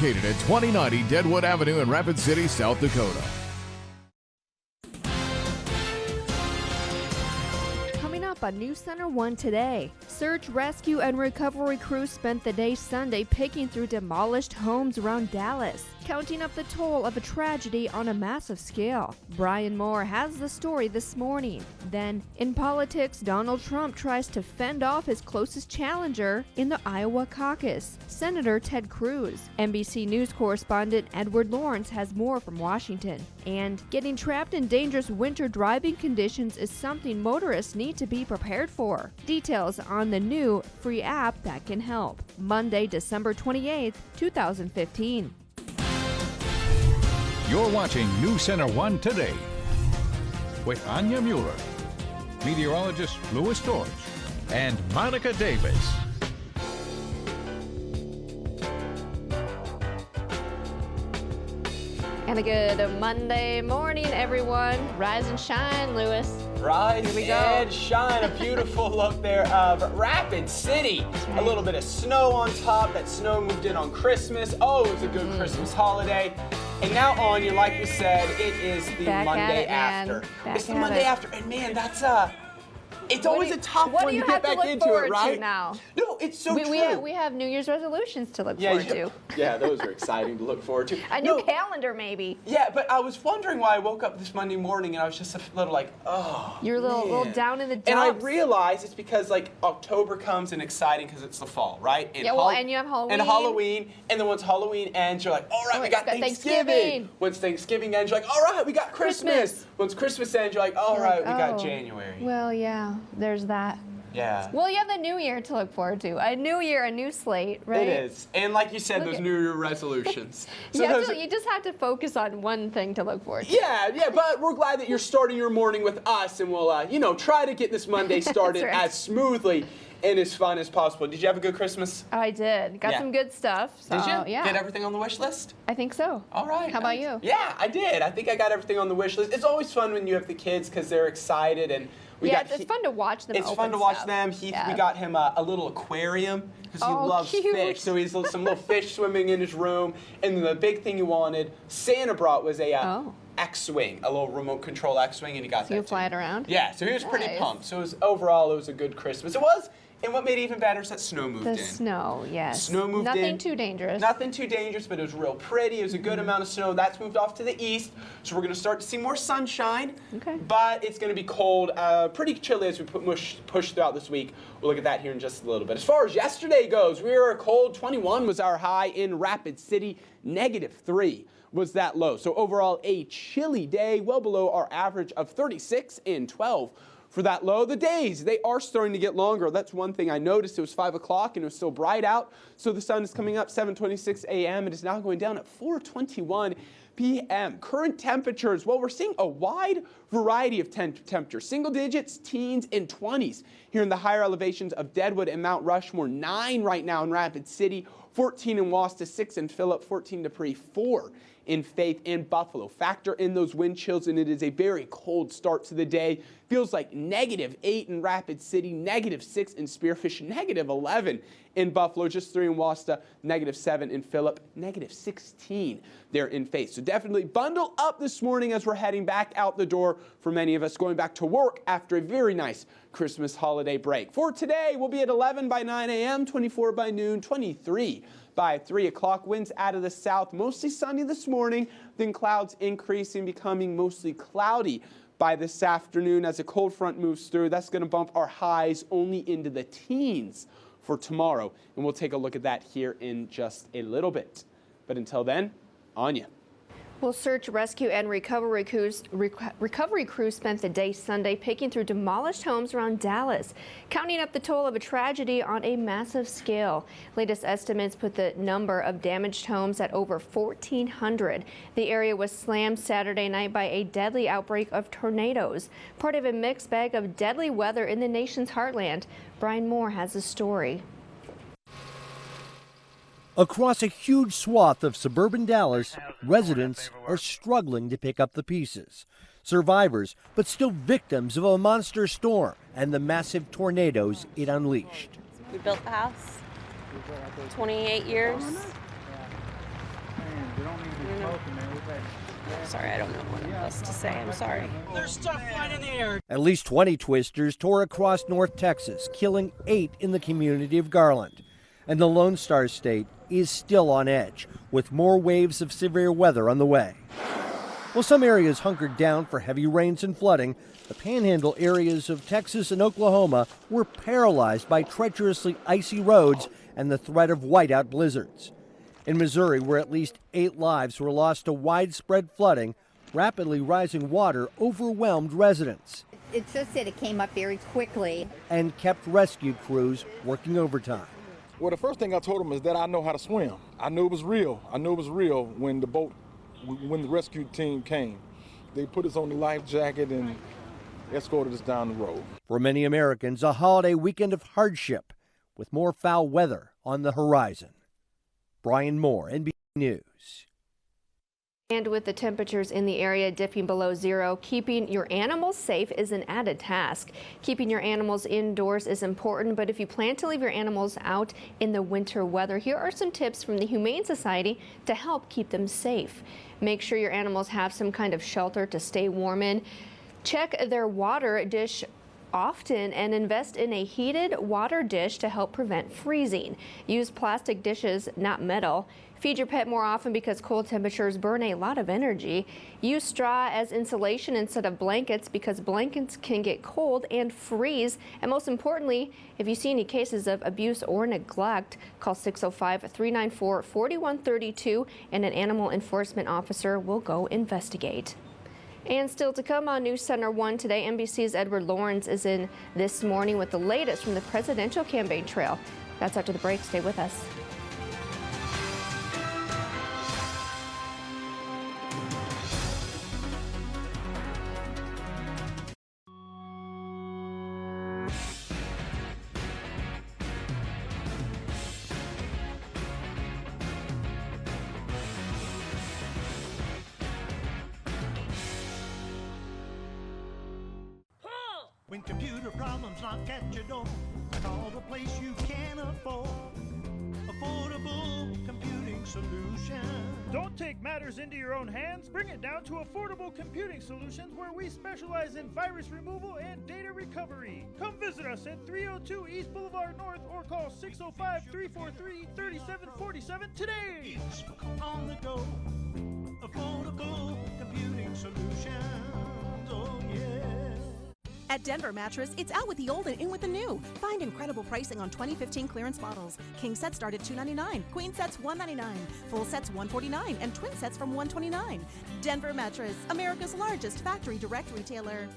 located at 2090 Deadwood Avenue in Rapid City, South Dakota. Coming up on NC1 Today, search, rescue, and recovery crews spent the day Sunday picking through demolished homes around Dallas, counting up the toll of a tragedy on a massive scale. Brian Moore has the story this morning. Then, in politics, Donald Trump tries to fend off his closest challenger in the Iowa caucus, Senator Ted Cruz. NBC News correspondent Edward Lawrence has more from Washington. And getting trapped in dangerous winter driving conditions is something motorists need to be prepared for. Details on the new free app that can help. Monday, December 28th, 2015. You're watching NC1 Today with Anya Mueller, meteorologist Louis George, and Monica Davis. And a good Monday morning, everyone. Rise and shine, Louis. Rise Here we go. and shine. A beautiful look there of Rapid City. Right. A little bit of snow on top. That snow moved in on Christmas. Oh, it was a good Christmas holiday. And now, Anya, like we said, it is the Back at Monday it, man. after. Back It's the at Monday it. after. And man, that's it's always a tough what one do you to get have to back look into forward it, right? to now? No, it's so we true. we have New Year's resolutions to look yeah, forward to. yeah, those are exciting to look forward to. A new No, calendar, maybe. Yeah, but I was wondering why I woke up this Monday morning and I was just a little like, oh, You're a little man. down in the dumps. And I realized it's because like October comes and exciting because it's the fall, right? And Yeah, well, and you have Halloween. And Halloween, and then once Halloween ends, you're like, all right, we got got Thanksgiving. Thanksgiving. Once Thanksgiving ends, you're like, all right, we got Christmas. Once Christmas ends, you're like, all You're right, like, we got oh, January. Well, yeah, there's that. Yeah. Well, you have the new year to look forward to. A new year, a new slate, right? It is. And like you said, Look those at- New Year resolutions. So You just have to focus on one thing to look forward to. Yeah, but we're glad that you're starting your morning with us, and we'll, try to get this Monday started right. as smoothly and as fun as possible. Did you have a good Christmas? I did. Got Yeah. some good stuff. So, Did you? Yeah. Get everything on the wish list? I think so. All right. How about nice. you? Yeah, I did. I think I got everything on the wish list. It's always fun when you have the kids because they're excited and It's fun to watch them. It's open fun to watch stuff. them. Yeah. We got him a little aquarium because he Oh, loves cute. fish. So he's some little fish swimming in his room. And then the big thing he wanted, Santa brought was a X-wing, a little remote control X-wing, and he got So that you too. fly it around? Yeah, so he was pretty Nice. pumped. So overall, it was a good Christmas. It was, and what made it even better is that snow moved The in. snow, yes. Snow moved in. Nothing too dangerous. Nothing too dangerous, but it was real pretty. It was a good amount of snow. That's moved off to the east, so we're going to start to see more sunshine. Okay. But it's going to be cold, pretty chilly as we push throughout this week. We'll look at that here in just a little bit. As far as yesterday goes, we were cold. 21 was our high in Rapid City. -3 was that low. So overall, a chilly day, well below our average of 36 and 12. For that low, the days, they are starting to get longer. That's one thing I noticed. It was 5 o'clock and it was still bright out. So the sun is coming up 7:26 a.m. It is now going down at 4:21 p.m. Current temperatures, well, we're seeing a wide variety of temperatures. Single digits, teens, and 20s. Here in the higher elevations of Deadwood and Mount Rushmore, 9 right now in Rapid City, 14 in Wasta, 6 in Phillip, 14 Dupree, 4 in Faith and Buffalo. Factor in those wind chills, and it is a very cold start to the day. Feels like -8 in Rapid City, -6 in Spearfish, -11 in Buffalo, just 3 in Wasta, -7 in Phillip, -16 there in Faith. So definitely bundle up this morning as we're heading back out the door for many of us going back to work after a very nice Christmas holiday break. For today, we'll be at 11 by 9 a.m., 24 by noon, 23 by 3 o'clock. Winds out of the south, mostly sunny this morning, then clouds increasing, becoming mostly cloudy by this afternoon as a cold front moves through. That's going to bump our highs only into the teens for tomorrow. And we'll take a look at that here in just a little bit. But until then, Anya. Well, search, rescue, and recovery crews spent the day Sunday picking through demolished homes around Dallas, counting up the toll of a tragedy on a massive scale. Latest estimates put the number of damaged homes at over 1,400. The area was slammed Saturday night by a deadly outbreak of tornadoes, part of a mixed bag of deadly weather in the nation's heartland. Brian Moore has the story. Across a huge swath of suburban Dallas, residents are struggling to pick up the pieces. Survivors, but still victims of a monster storm and the massive tornadoes it unleashed. We built the house, 28 years. Sorry, I don't know what else to say. I'm sorry. There's stuff flying in the air. At least 20 twisters tore across North Texas, killing 8 in the community of Garland. And the Lone Star State is still on edge, with more waves of severe weather on the way. While some areas hunkered down for heavy rains and flooding, the panhandle areas of Texas and Oklahoma were paralyzed by treacherously icy roads and the threat of whiteout blizzards. In Missouri, where at least 8 lives were lost to widespread flooding, rapidly rising water overwhelmed residents. It's just that it came up very quickly And kept rescue crews working overtime. Well, the first thing I told them is that I know how to swim. I knew it was real. I knew it was real when the rescue team came. They put us on the life jacket and escorted us down the road. For many Americans, a holiday weekend of hardship with more foul weather on the horizon. Brian Moore, NBC News. And with the temperatures in the area dipping below zero, keeping your animals safe is an added task. Keeping your animals indoors is important, but if you plan to leave your animals out in the winter weather, here are some tips from the Humane Society to help keep them safe. Make sure your animals have some kind of shelter to stay warm in. Check their water dish often and invest in a heated water dish to help prevent freezing. Use plastic dishes, not metal. Feed your pet more often because cold temperatures burn a lot of energy. Use straw as insulation instead of blankets because blankets can get cold and freeze. And most importantly, if you see any cases of abuse or neglect, call 605-394-4132 and an animal enforcement officer will go investigate. And still to come on News Center 1 today, NBC's Edward Lawrence is in this morning with the latest from the presidential campaign trail. That's after the break. Stay with us. When computer problems knock at your door, call the place you can afford. Affordable Computing Solutions. Don't take matters into your own hands. Bring it down to Affordable Computing Solutions, where we specialize in virus removal and data recovery. Come visit us at 302 East Boulevard North or call 605-343-3747 today. It's on the go. Affordable Computing Solutions. Oh, yeah. At Denver Mattress, it's out with the old and in with the new. Find incredible pricing on 2015 clearance models. King sets start at $299, queen sets $199, full sets $149, and twin sets from $129. Denver Mattress, America's largest factory direct retailer.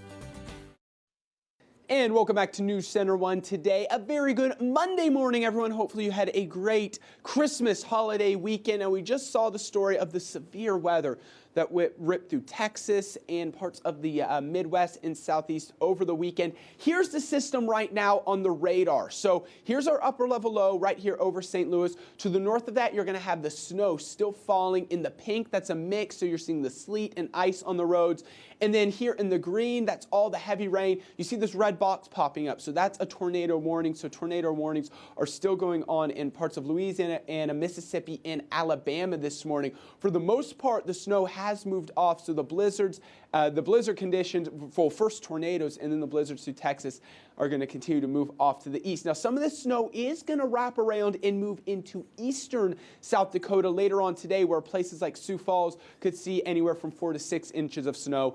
And welcome back to News Center 1 today. A very good Monday morning, everyone. Hopefully you had a great Christmas holiday weekend. And we just saw the story of the severe weather that ripped through Texas and parts of the Midwest and Southeast over the weekend. Here's the system right now on the radar. So here's our upper level low right here over St. Louis. To the north of that, you're going to have the snow still falling in the pink. That's a mix, so you're seeing the sleet and ice on the roads. And then here in the green, that's all the heavy rain. You see this red box popping up, so that's a tornado warning. So tornado warnings are still going on in parts of Louisiana and Mississippi and Alabama this morning. For the most part, the snow has moved off, so the blizzard conditions for first tornadoes and then the blizzards through Texas are going to continue to move off to the east. Now, some of this snow is going to wrap around and move into eastern South Dakota later on today, where places like Sioux Falls could see anywhere from 4 to 6 inches of snow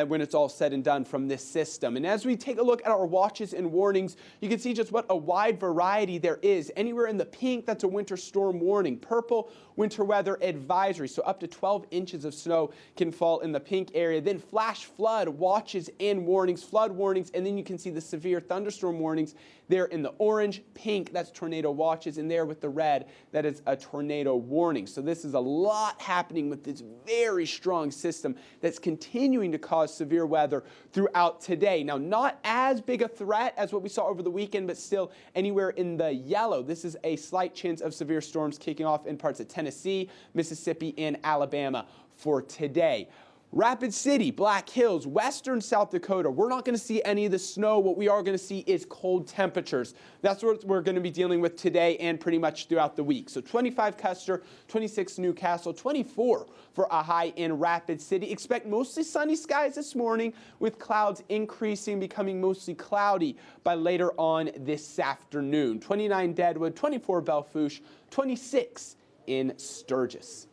when it's all said and done from this system. And as we take a look at our watches and warnings, you can see just what a wide variety there is. Anywhere in the pink, that's a winter storm warning. Purple, winter weather advisory. So up to 12 inches of snow can fall in the pink area. Then flash flood watches and warnings, flood warnings, and then you can see the severe thunderstorm warnings there in the orange. Pink, that's tornado watches, and there with the red, that is a tornado warning. So this is a lot happening with this very strong system that's continuing to cause severe weather throughout today. Now, not as big a threat as what we saw over the weekend, but still anywhere in the yellow. This is a slight chance of severe storms kicking off in parts of Tennessee, Mississippi, and Alabama for today. Rapid City, Black Hills, western South Dakota, we're not going to see any of the snow. What we are going to see is cold temperatures. That's what we're going to be dealing with today and pretty much throughout the week. So 25 Custer, 26 Newcastle, 24 for a high in Rapid City. Expect mostly sunny skies this morning with clouds increasing, becoming mostly cloudy by later on this afternoon. 29 Deadwood, 24 Belle Fourche, 26 in Sturgis.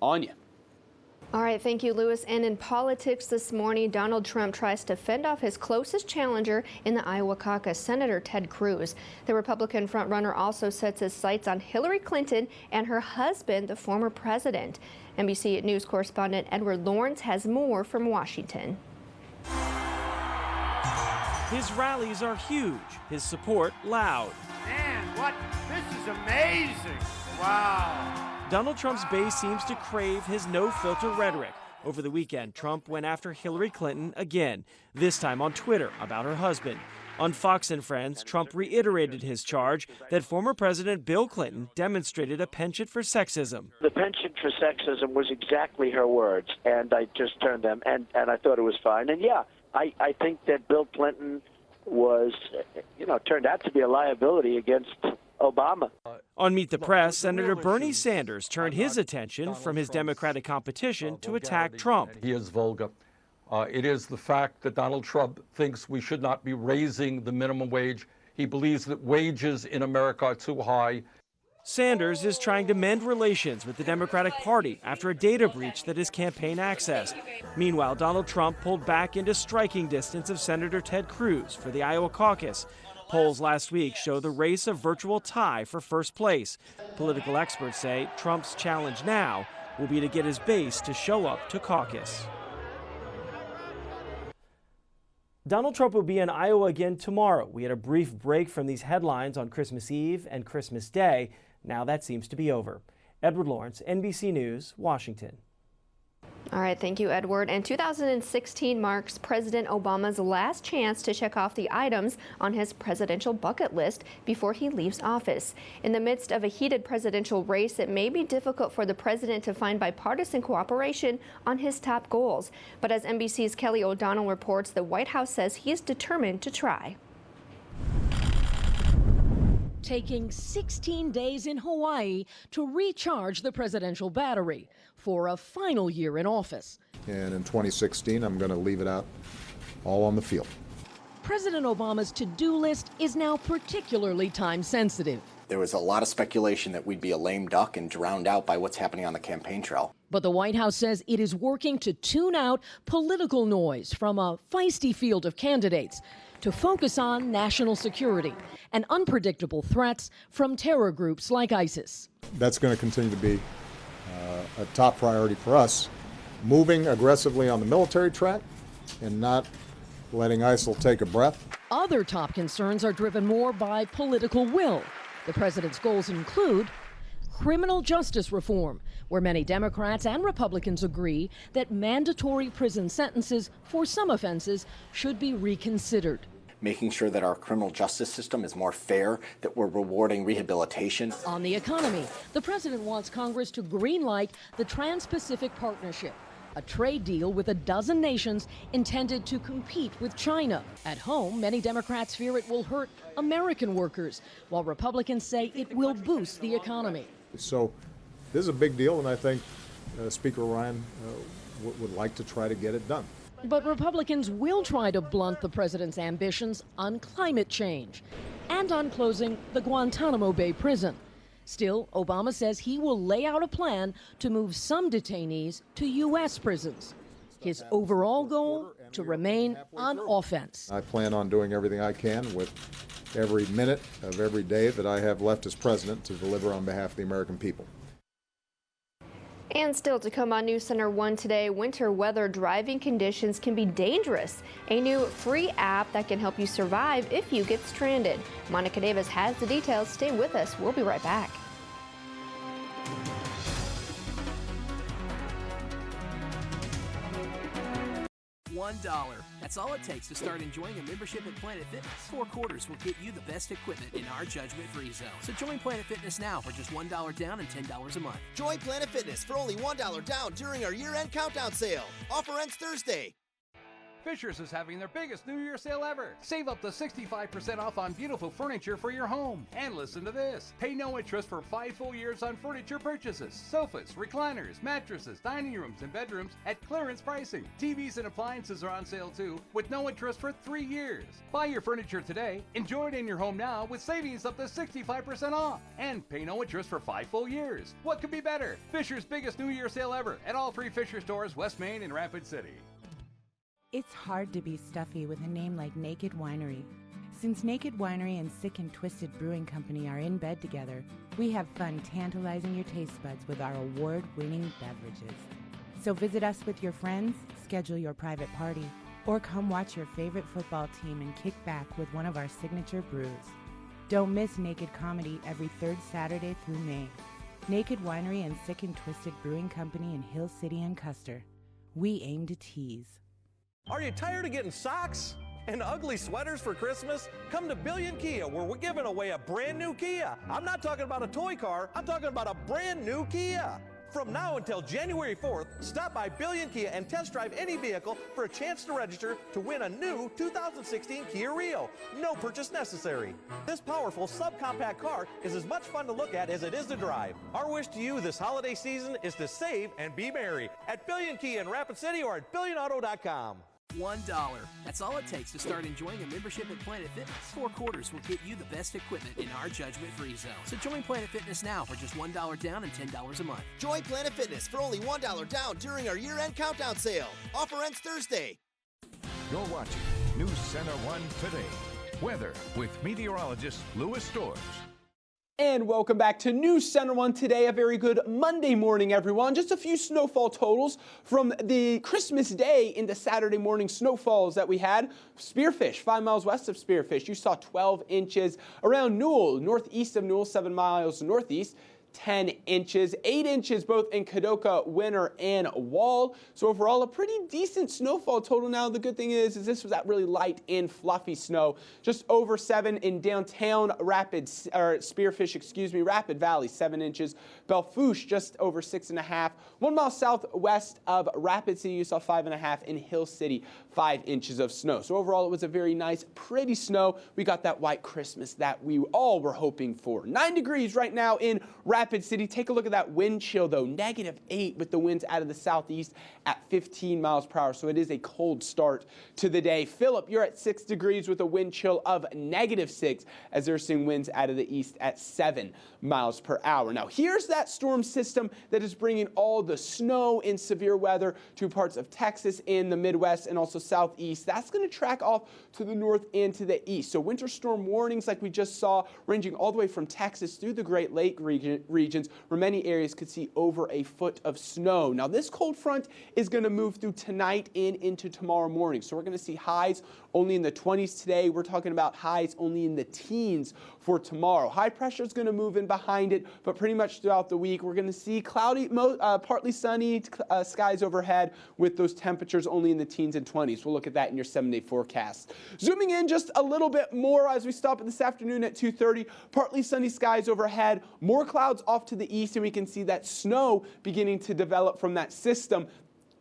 Anya. All right, thank you, Lewis. And in politics this morning, Donald Trump tries to fend off his closest challenger in the Iowa caucus, Senator Ted Cruz. The Republican frontrunner also sets his sights on Hillary Clinton and her husband, the former president. NBC News correspondent Edward Lawrence has more from Washington. His rallies are huge, his support loud. Man, this is amazing. Wow. Donald Trump's base seems to crave his no-filter rhetoric. Over the weekend, Trump went after Hillary Clinton again, this time on Twitter about her husband. On Fox and Friends, Trump reiterated his charge that former President Bill Clinton demonstrated a penchant for sexism. The penchant for sexism was exactly her words, and I just turned them, and I thought it was fine. And yeah, I think that Bill Clinton was, turned out to be a liability against Obama. On Meet the Press, Senator Bernie Sanders turned his attention from his Democratic competition to attack Trump. He is vulgar. It is the fact that Donald Trump thinks we should not be raising the minimum wage. He believes that wages in America are too high. Sanders is trying to mend relations with the Democratic Party after a data breach that his campaign accessed. Meanwhile, Donald Trump pulled back into striking distance of Senator Ted Cruz for the Iowa caucus. Polls last week show the race a virtual tie for first place. Political experts say Trump's challenge now will be to get his base to show up to caucus. Donald Trump will be in Iowa again tomorrow. We had a brief break from these headlines on Christmas Eve and Christmas Day. Now that seems to be over. Edward Lawrence, NBC News, Washington. All right, thank you, Edward. And 2016 marks President Obama's last chance to check off the items on his presidential bucket list before he leaves office. In the midst of a heated presidential race, it may be difficult for the president to find bipartisan cooperation on his top goals. But as NBC's Kelly O'Donnell reports, the White House says he is determined to try. Taking 16 days in Hawaii to recharge the presidential battery for a final year in office. And in 2016, I'm going to leave it out all on the field. President Obama's to-do list is now particularly time-sensitive. There was a lot of speculation that we'd be a lame duck and drowned out by what's happening on the campaign trail. But the White House says it is working to tune out political noise from a feisty field of candidates to focus on national security and unpredictable threats from terror groups like ISIS. That's going to continue to be a top priority for us, moving aggressively on the military track and not letting ISIL take a breath. Other top concerns are driven more by political will. The president's goals include criminal justice reform, where many Democrats and Republicans agree that mandatory prison sentences for some offenses should be reconsidered. Making sure that our criminal justice system is more fair, that we're rewarding rehabilitation. On the economy, the president wants Congress to greenlight the Trans-Pacific Partnership, a trade deal with a dozen nations intended to compete with China. At home, many Democrats fear it will hurt American workers, while Republicans say it will boost the economy. So this is a big deal, and I think Speaker Ryan would like to try to get it done. But Republicans will try to blunt the president's ambitions on climate change and on closing the Guantanamo Bay prison. Still, Obama says he will lay out a plan to move some detainees to U.S. prisons. His overall goal, to remain on offense. I plan on doing everything I can with every minute of every day that I have left as president to deliver on behalf of the American people. And still to come on News Center 1 today, winter weather driving conditions can be dangerous. A new free app that can help you survive if you get stranded. Monica Davis has the details. Stay with us. We'll be right back. $1. That's all it takes to start enjoying a membership at Planet Fitness. 4 quarters will get you the best equipment in our judgment-free zone. So join Planet Fitness now for just $1 down and $10 a month. Join Planet Fitness for only $1 down during our year-end countdown sale. Offer ends Thursday. Fisher's is having their biggest New Year sale ever. Save up to 65% off on beautiful furniture for your home. And listen to this. Pay no interest for 5 full years on furniture purchases. Sofas, recliners, mattresses, dining rooms, and bedrooms at clearance pricing. TVs and appliances are on sale too, with no interest for 3 years. Buy your furniture today. Enjoy it in your home now with savings up to 65% off. And pay no interest for 5 full years. What could be better? Fisher's biggest New Year sale ever at all 3 Fisher stores, West Main and Rapid City. It's hard to be stuffy with a name like Naked Winery. Since Naked Winery and Sick and Twisted Brewing Company are in bed together, we have fun tantalizing your taste buds with our award-winning beverages. So visit us with your friends, schedule your private party, or come watch your favorite football team and kick back with one of our signature brews. Don't miss Naked Comedy every 3rd Saturday through May. Naked Winery and Sick and Twisted Brewing Company in Hill City and Custer. We aim to tease. Are you tired of getting socks and ugly sweaters for Christmas? Come to Billion Kia, where we're giving away a brand new Kia. I'm not talking about a toy car, I'm talking about a brand new Kia. From now until January 4th, stop by Billion Kia and test drive any vehicle for a chance to register to win a new 2016 Kia Rio. No purchase necessary. This powerful subcompact car is as much fun to look at as it is to drive. Our wish to you this holiday season is to save and be merry at Billion Kia in Rapid City or at BillionAuto.com. $1. That's all it takes to start enjoying a membership at Planet Fitness. 4 quarters will get you the best equipment in our judgment-free zone. So join Planet Fitness now for just $1 down and $10 a month. Join Planet Fitness for only $1 down during our year-end countdown sale. Offer ends Thursday. You're watching News Center 1 Today. Weather with meteorologist Louis Storrs. And welcome back to News Center 1 Today. A very good Monday morning, everyone. Just a few snowfall totals from the Christmas Day into Saturday morning snowfalls that we had. Spearfish, 5 miles west of Spearfish, you saw 12 inches. Around Newell, northeast of Newell, 7 miles northeast, 10 inches, 8 inches both in Kadoka, Winter, and Wall. So overall, a pretty decent snowfall total. Now, the good thing is this was that really light and fluffy snow. Just over 7 in downtown Spearfish, Rapid Valley, 7 inches. Belfouche, just over 6.5. 1 mile southwest of Rapid City, you saw 5.5. In Hill City, 5 inches of snow. So overall, it was a very nice, pretty snow. We got that white Christmas that we all were hoping for. 9 degrees right now in Rapid City. Take a look at that wind chill, though. -8 with the winds out of the southeast at 15 miles per hour. So it is a cold start to the day. Phillip, you're at 6 degrees with a wind chill of -6 as they're seeing winds out of the east at 7 miles per hour. Now, here's that storm system that is bringing all the snow and severe weather to parts of Texas and the Midwest and also southeast. That's going to track off to the north and to the east. So winter storm warnings like we just saw ranging all the way from Texas through the Great Lake regions where many areas could see over a foot of snow. Now, this cold front is going to move through tonight and into tomorrow morning. So we're going to see highs only in the 20s today. We're talking about highs only in the teens for tomorrow. High pressure is going to move in behind it, but pretty much throughout the week, we're going to see cloudy, partly sunny skies overhead with those temperatures only in the teens and 20s. We'll look at that in your 7-day forecast. Zooming in just a little bit more as we stop this afternoon at 2:30, partly sunny skies overhead, more clouds off to the east, and we can see that snow beginning to develop from that system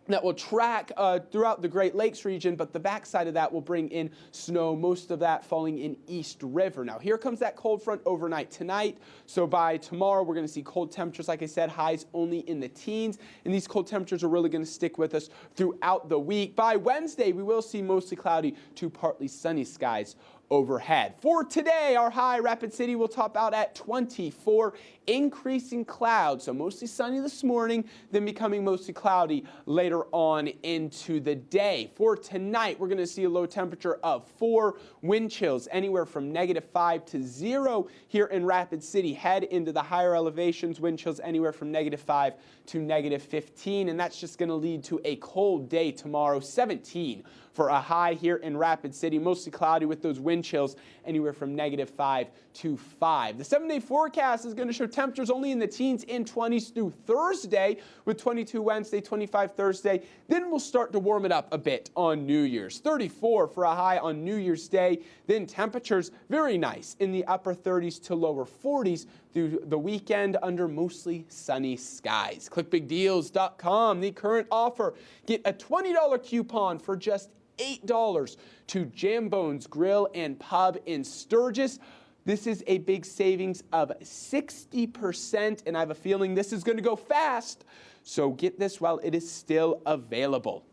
that will track throughout the Great Lakes region, but the backside of that will bring in snow, most of that falling in East River. Now, here comes that cold front overnight tonight. So by tomorrow, we're going to see cold temperatures, like I said, highs only in the teens, and these cold temperatures are really going to stick with us throughout the week. By Wednesday, we will see mostly cloudy to partly sunny skies overhead. For today, our high, Rapid City, will top out at 24. Increasing clouds, so mostly sunny this morning, then becoming mostly cloudy later on into the day. For tonight, we're going to see a low temperature of 4, wind chills anywhere from -5 to 0 here in Rapid City. Head into the higher elevations, wind chills anywhere from -5 to -15, and that's just going to lead to a cold day tomorrow. 17 for a high here in Rapid City, mostly cloudy with those wind wind chills anywhere from -5 to 5. The 7-day forecast is going to show temperatures only in the teens and 20s through Thursday, with 22 Wednesday, 25 Thursday. Then we'll start to warm it up a bit on New Year's. 34 for a high on New Year's Day. Then temperatures very nice in the upper 30s to lower 40s through the weekend under mostly sunny skies. ClickBigDeals.com, the current offer. Get a $20 coupon for just $8 to Jambone's Grill and Pub in Sturgis. This is a big savings of 60%, and I have a feeling this is going to go fast. So get this while it is still available.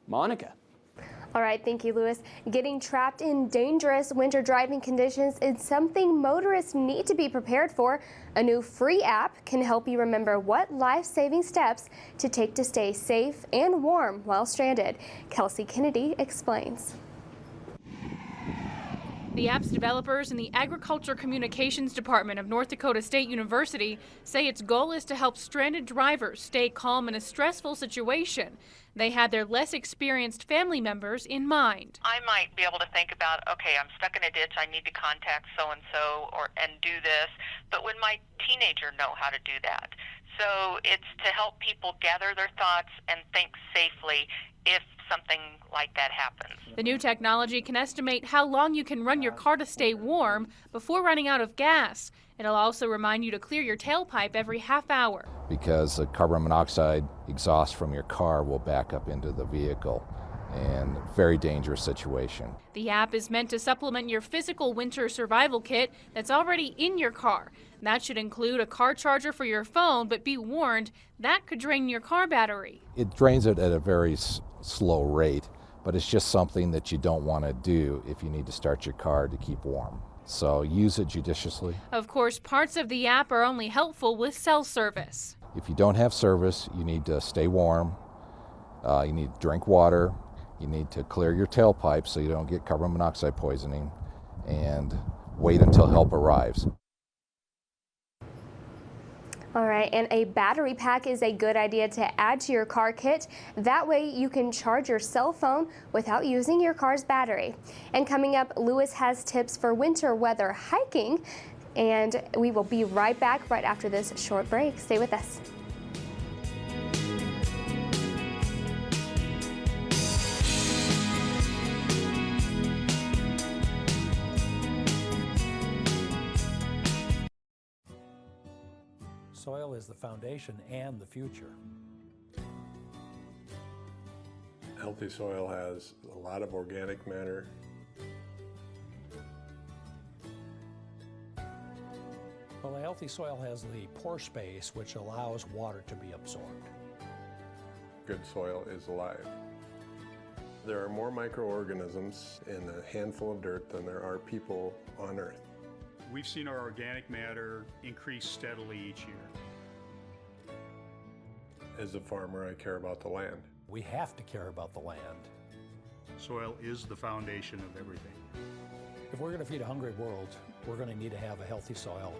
Monica. All right, thank you, Lewis. Getting trapped in dangerous winter driving conditions is something motorists need to be prepared for. A new free app can help you remember what life-saving steps to take to stay safe and warm while stranded. Kelsey Kennedy explains. The app's developers in the Agriculture Communications Department of North Dakota State University say its goal is to help stranded drivers stay calm in a stressful situation. They had their less experienced family members in mind. I might be able to think about, okay, I'm stuck in a ditch, I need to contact so-and-so and do this, but would my teenager know how to do that? So it's to help people gather their thoughts and think safely if something like that happens. The new technology can estimate how long you can run your car to stay warm before running out of gas. It'll also remind you to clear your tailpipe every half hour. Because the carbon monoxide exhaust from your car will back up into the vehicle, and very dangerous situation. The app is meant to supplement your physical winter survival kit that's already in your car. That should include a car charger for your phone, but be warned, that could drain your car battery. It drains it at a very slow rate, but it's just something that you don't want to do if you need to start your car to keep warm. So use it judiciously. Of course, parts of the app are only helpful with cell service. If you don't have service, you need to stay warm, you need to drink water, you need to clear your tailpipe so you don't get carbon monoxide poisoning, and wait until help arrives. All right, and a battery pack is a good idea to add to your car kit. That way you can charge your cell phone without using your car's battery. And coming up, Lewis has tips for winter weather hiking, and we will be right back right after this short break. Stay with us. Soil is the foundation and the future. Healthy soil has a lot of organic matter. Well, a healthy soil has the pore space, which allows water to be absorbed. Good soil is alive. There are more microorganisms in a handful of dirt than there are people on Earth. We've seen our organic matter increase steadily each year. As a farmer, I care about the land. We have to care about the land. Soil is the foundation of everything. If we're going to feed a hungry world, we're going to need to have a healthy soil.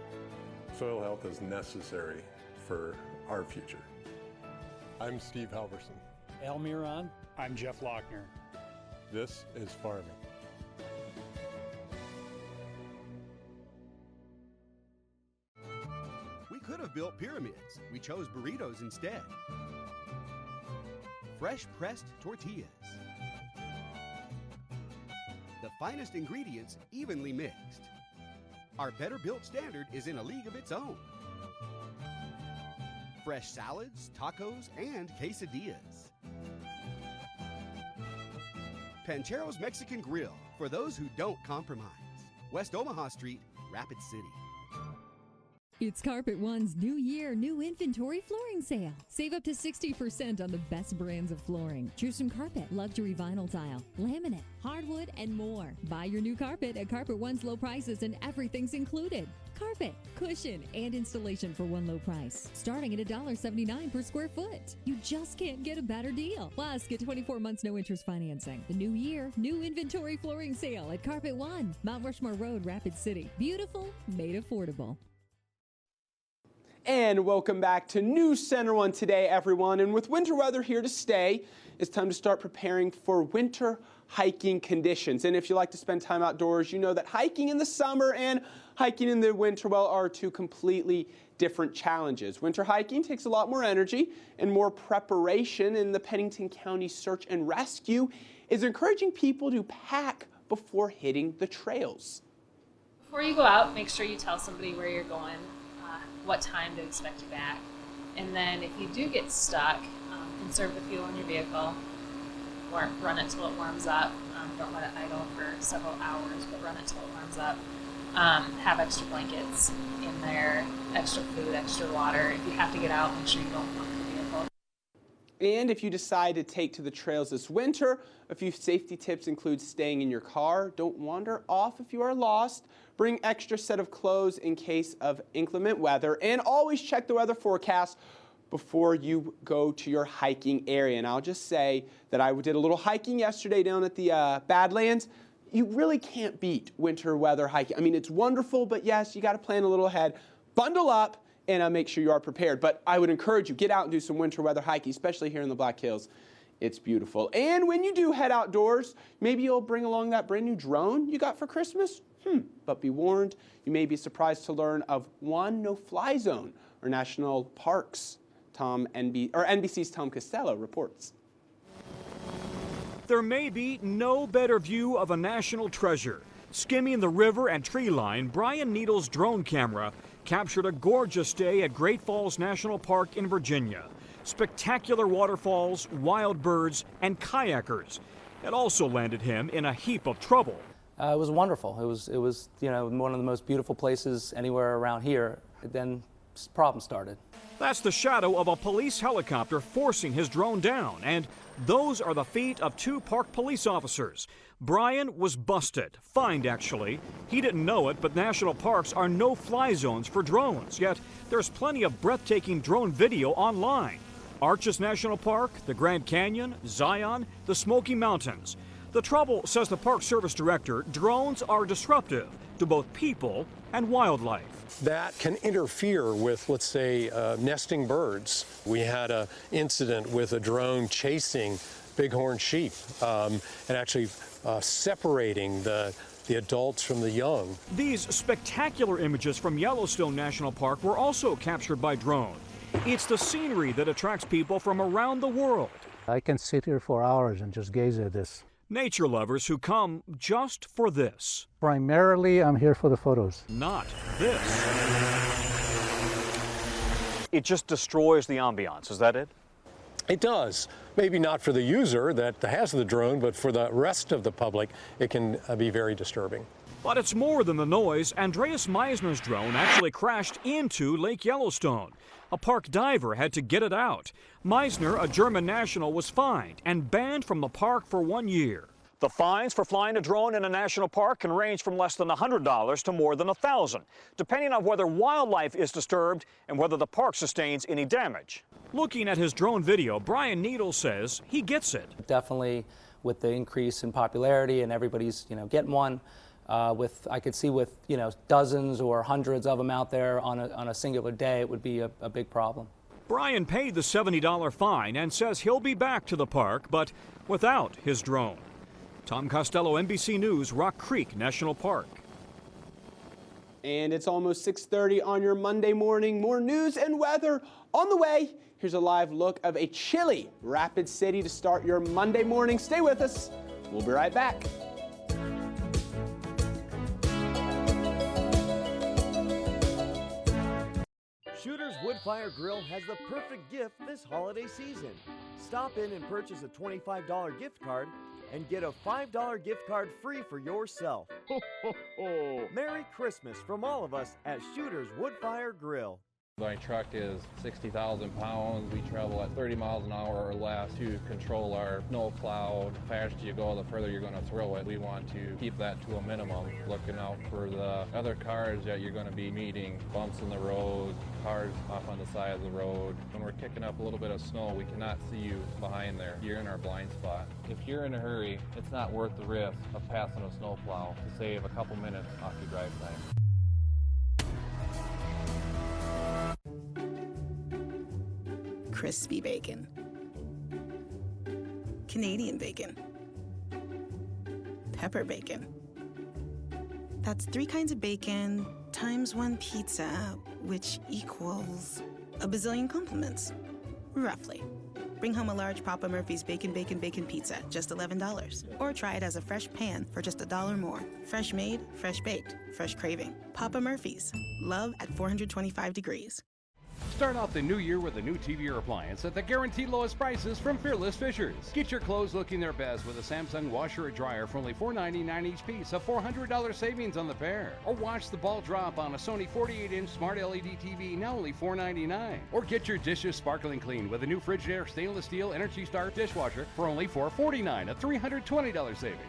Soil health is necessary for our future. I'm Steve Halverson. Al Miron. I'm Jeff Lochner. This is farming. We could have built pyramids. We chose burritos instead. Fresh pressed tortillas. The finest ingredients evenly mixed. Our better built standard is in a league of its own. Fresh salads, tacos, and quesadillas. Panchero's Mexican Grill, for those who don't compromise. West Omaha Street, Rapid City. It's Carpet One's New Year, New Inventory Flooring Sale. Save up to 60% on the best brands of flooring. Choose from carpet, luxury vinyl tile, laminate, hardwood, and more. Buy your new carpet at Carpet One's low prices and everything's included. Carpet, cushion, and installation for one low price. Starting at $1.79 per square foot. You just can't get a better deal. Plus, get 24 months no interest financing. The New Year, New Inventory Flooring Sale at Carpet One, Mount Rushmore Road, Rapid City. Beautiful, made affordable. And welcome back to News Center 1 Today, everyone. And with winter weather here to stay, it's time to start preparing for winter hiking conditions. And if you like to spend time outdoors, you know that hiking in the summer and hiking in the winter, well, are two completely different challenges. Winter hiking takes a lot more energy and more preparation, and the Pennington County Search and Rescue is encouraging people to pack before hitting the trails. Before you go out, make sure you tell somebody where you're going, what time to expect you back. And then if you do get stuck, conserve the fuel in your vehicle, or run it till it warms up. Don't let it idle for several hours, but run it till it warms up. Have extra blankets in there, extra food, extra water. If you have to get out, make sure you don't lock the vehicle. And if you decide to take to the trails this winter, a few safety tips include staying in your car. Don't wander off if you are lost. Bring extra set of clothes in case of inclement weather. And always check the weather forecast before you go to your hiking area. And I'll just say that I did a little hiking yesterday down at the Badlands. You really can't beat winter weather hiking. I mean, it's wonderful, but yes, you got to plan a little ahead. Bundle up and make sure you are prepared. But I would encourage you, get out and do some winter weather hiking, especially here in the Black Hills. It's beautiful. And when you do head outdoors, maybe you'll bring along that brand new drone you got for Christmas. But be warned, you may be surprised to learn of one no-fly zone or national parks. NBC's Tom Costello reports. There may be no better view of a national treasure. Skimming the river and tree line, Brian Needle's drone camera captured a gorgeous day at Great Falls National Park in Virginia. Spectacular waterfalls, wild birds, and kayakers. It also landed him in a heap of trouble. It was wonderful. It was one of the most beautiful places anywhere around here. Then problems started. That's the shadow of a police helicopter forcing his drone down, and those are the feet of two park police officers. Brian was busted, fined actually. He didn't know it, but national parks are no-fly zones for drones, yet there's plenty of breathtaking drone video online. Arches National Park, the Grand Canyon, Zion, the Smoky Mountains. The trouble, says the Park Service Director, drones are disruptive to both people and wildlife. That can interfere with, let's say, nesting birds. We had an incident with a drone chasing bighorn sheep and actually separating the adults from the young. These spectacular images from Yellowstone National Park were also captured by drone. It's the scenery that attracts people from around the world. I can sit here for hours and just gaze at this. Nature lovers who come just for this. Primarily, I'm here for the photos. Not this. It just destroys the ambiance, is that it? It does. Maybe not for the user that has the drone, but for the rest of the public, it can be very disturbing. But it's more than the noise. Andreas Meisner's drone actually crashed into Lake Yellowstone. A park diver had to get it out. Meisner, a German national, was fined and banned from the park for 1 year. The fines for flying a drone in a national park can range from less than $100 to more than $1,000, depending on whether wildlife is disturbed and whether the park sustains any damage. Looking at his drone video, Brian Needle says he gets it. Definitely with the increase in popularity and everybody's, getting one. I could see with, dozens or hundreds of them out there on a singular day, it would be a big problem. Brian paid the $70 fine and says he'll be back to the park, but without his drone. Tom Costello, NBC News, Rock Creek National Park. And it's almost 6:30 on your Monday morning. More news and weather on the way. Here's a live look of a chilly Rapid City to start your Monday morning. Stay with us. We'll be right back. Shooter's Woodfire Grill has the perfect gift this holiday season. Stop in and purchase a $25 gift card and get a $5 gift card free for yourself. Ho, ho, ho. Merry Christmas from all of us at Shooter's Woodfire Grill. My truck is 60,000 pounds. We travel at 30 miles an hour or less to control our snow plow. The faster you go, the further you're going to throw it. We want to keep that to a minimum, looking out for the other cars that you're going to be meeting, bumps in the road, cars off on the side of the road. When we're kicking up a little bit of snow, we cannot see you behind there. You're in our blind spot. If you're in a hurry, it's not worth the risk of passing a snow plow to save a couple minutes off your drive time. crispy bacon, Canadian bacon, pepper bacon. That's 3 kinds of bacon times 1 pizza, which equals a bazillion compliments, roughly. Bring home a large Papa Murphy's Bacon Bacon Bacon Pizza, just $11. Or try it as a fresh pan for just $1 more. Fresh made, fresh baked, fresh craving. Papa Murphy's. Love at 425 degrees. Start off the new year with a new TV or appliance at the guaranteed lowest prices from Fearless Fishers. Get your clothes looking their best with a Samsung washer or dryer for only $4.99 each piece, a $400 savings on the pair. Or watch the ball drop on a Sony 48-inch smart LED TV, now only $4.99. Or get your dishes sparkling clean with a new Frigidaire stainless steel Energy Star dishwasher for only $4.49, a $320 savings.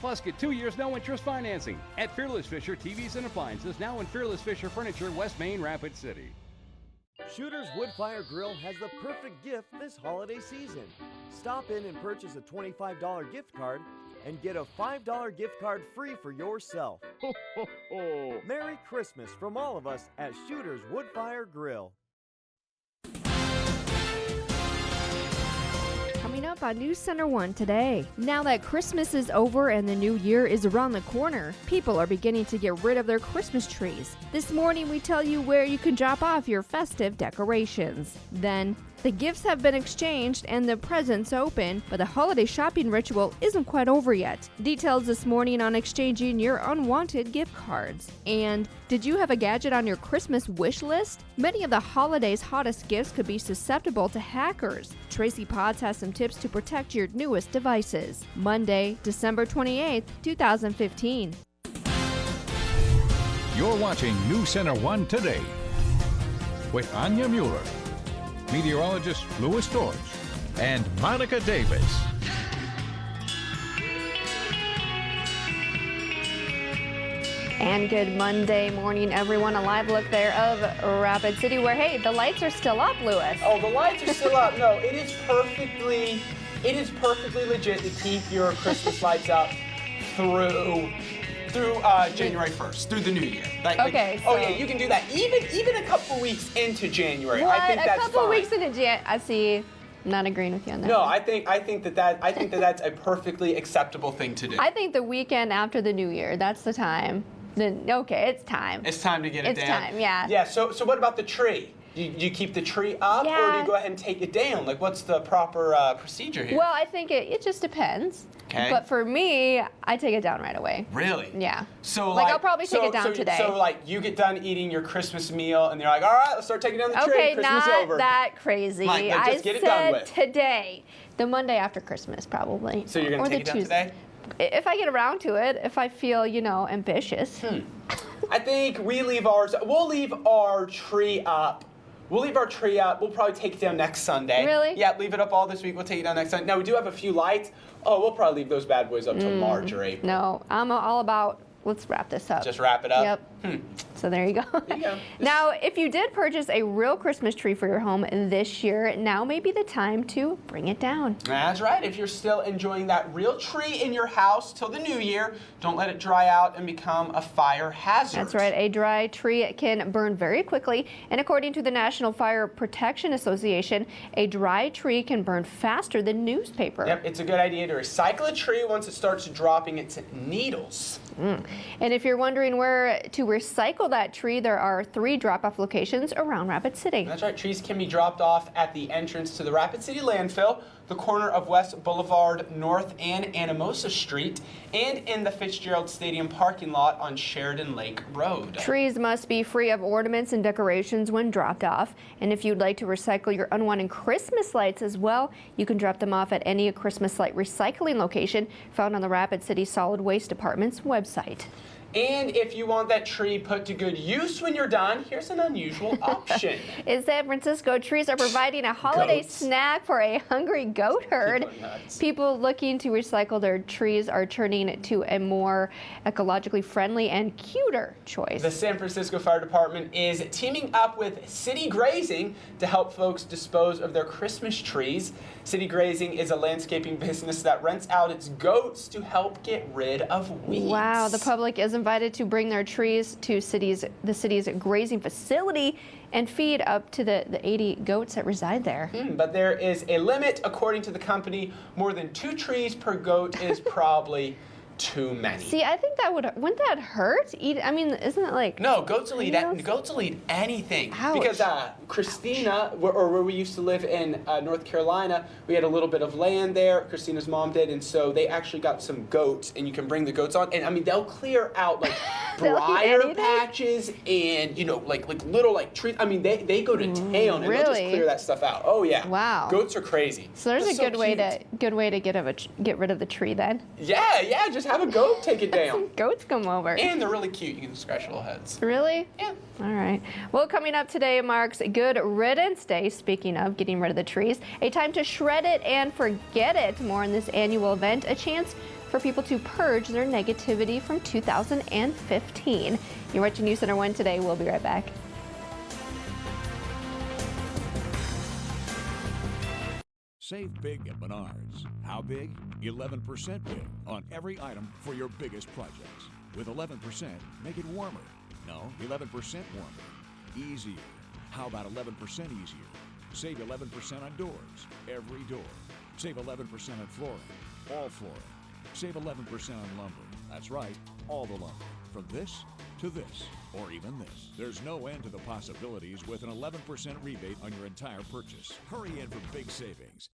Plus, get 2 years no interest financing at Fearless Fisher TVs and Appliances, now in Fearless Fisher Furniture, West Main, Rapid City. Shooter's Wood Fire Grill has the perfect gift this holiday season. Stop in and purchase a $25 gift card and get a $5 gift card free for yourself. Ho, ho, ho. Merry Christmas from all of us at Shooter's Wood Fire Grill. Coming up on News Center 1 today. Now that Christmas is over and the new year is around the corner, people are beginning to get rid of their Christmas trees. This morning we tell you where you can drop off your festive decorations. Then, the gifts have been exchanged and the presents open, but the holiday shopping ritual isn't quite over yet. Details this morning on exchanging your unwanted gift cards. And did you have a gadget on your Christmas wish list? Many of the holiday's hottest gifts could be susceptible to hackers. Tracy Potts has some tips to protect your newest devices. Monday, December 28th, 2015. You're watching News Center 1 Today with Anya Mueller, meteorologist Louis Storch, and Monica Davis. And good Monday morning, everyone. A live look there of Rapid City where, hey, the lights are still up, Louis. Oh, the lights are still up. No, it is perfectly legit to keep your Christmas lights up through January 1st, through the new year. Okay. Oh yeah, you can do that even a couple weeks into January. What? I think that's a couple fine. weeks into Jan. I see. I'm not agreeing with you on that. No, I think that's a perfectly acceptable thing to do. I think the weekend after the new year, that's the time. Then okay, it's time. It's time to get it down. It's time, yeah. Yeah. So what about the tree? Do you keep the tree up, or do you go ahead and take it down? Like, what's the proper procedure here? Well, I think it just depends. Okay. But for me, I take it down right away. Really? Yeah. So I'll probably take it down today. So you get done eating your Christmas meal, and you're like, all right, let's start taking down the tree. Okay, Christmas not over. that crazy. Like, just get it done with. Today, the Monday after Christmas, probably. So you're gonna take it down today? If I get around to it, if I feel, ambitious. I think we'll leave our tree up. We'll leave our tree up. We'll probably take it down next Sunday. Really? Yeah, leave it up all this week. We'll take it down next Sunday. Now, we do have a few lights. Oh, we'll probably leave those bad boys up till March or April. No, I'm all about, let's wrap this up. Just wrap it up? Yep. So there you go. There you go. Now, if you did purchase a real Christmas tree for your home this year, now may be the time to bring it down. That's right. If you're still enjoying that real tree in your house till the new year, don't let it dry out and become a fire hazard. That's right. A dry tree can burn very quickly, and according to the National Fire Protection Association, a dry tree can burn faster than newspaper. Yep, it's a good idea to recycle a tree once it starts dropping its needles. And if you're wondering where to recycle that tree, there are 3 drop-off locations around Rapid City. That's right. Trees can be dropped off at the entrance to the Rapid City landfill, the corner of West Boulevard North and Anamosa Street, and in the Fitzgerald Stadium parking lot on Sheridan Lake Road. Trees must be free of ornaments and decorations when dropped off. And if you'd like to recycle your unwanted Christmas lights as well, you can drop them off at any Christmas light recycling location found on the Rapid City Solid Waste Department's website. And if you want that tree put to good use when you're done, here's an unusual option. In San Francisco, trees are providing a holiday snack for a hungry goat herd. People looking to recycle their trees are turning to a more ecologically friendly and cuter choice. The San Francisco Fire Department is teaming up with City Grazing to help folks dispose of their Christmas trees. City Grazing is a landscaping business that rents out its goats to help get rid of weeds. Wow, the public is invited to bring their trees to the city's grazing facility and feed up to the 80 goats that reside there. But there is a limit, according to the company. More than 2 trees per goat is probably too many. See, I think wouldn't that hurt? I mean, isn't it like... No, goats will eat anything. Ouch. Because Christina, where we used to live in North Carolina, we had a little bit of land there. Christina's mom did, and so they actually got some goats, and you can bring the goats on. And I mean, they'll clear out like briar patches and like little like trees. I mean, they go to town and they'll just clear that stuff out. Oh yeah. Wow. Goats are crazy. So there's a good way to get rid of the tree then. Yeah. Just have a goat take it down. Some goats come over. And they're really cute. You can scratch little heads. Really? Yeah. All right. Well, coming up today marks Good Riddance Day. Speaking of getting rid of the trees, a time to shred it and forget it. More on this annual event, a chance for people to purge their negativity from 2015. You're watching News Center 1 Today. We'll be right back. Save big at Menards. How big? 11% big on every item for your biggest projects. With 11%, make it warmer. No, 11% warmer. Easier. How about 11% easier? Save 11% on doors. Every door. Save 11% on flooring. All flooring. Save 11% on lumber. That's right, all the lumber. From this to this, or even this. There's no end to the possibilities with an 11% rebate on your entire purchase. Hurry in for big savings.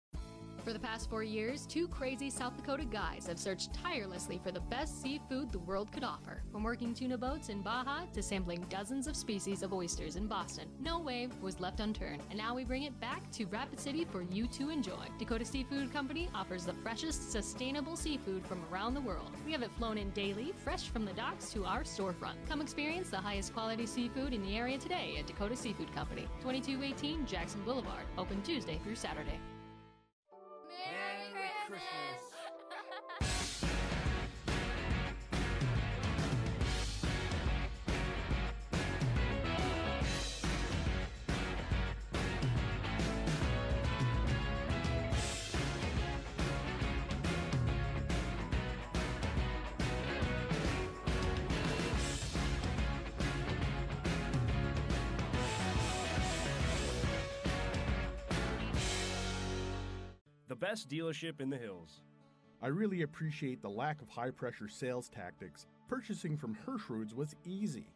For the past 4 years, 2 crazy South Dakota guys have searched tirelessly for the best seafood the world could offer. From working tuna boats in Baja to sampling dozens of species of oysters in Boston, no wave was left unturned. And now we bring it back to Rapid City for you to enjoy. Dakota Seafood Company offers the freshest, sustainable seafood from around the world. We have it flown in daily, fresh from the docks to our storefront. Come experience the highest quality seafood in the area today at Dakota Seafood Company, 2218 Jackson Boulevard, open Tuesday through Saturday. The best dealership in the hills. I really appreciate the lack of high-pressure sales tactics. Purchasing from Hirschroods was easy.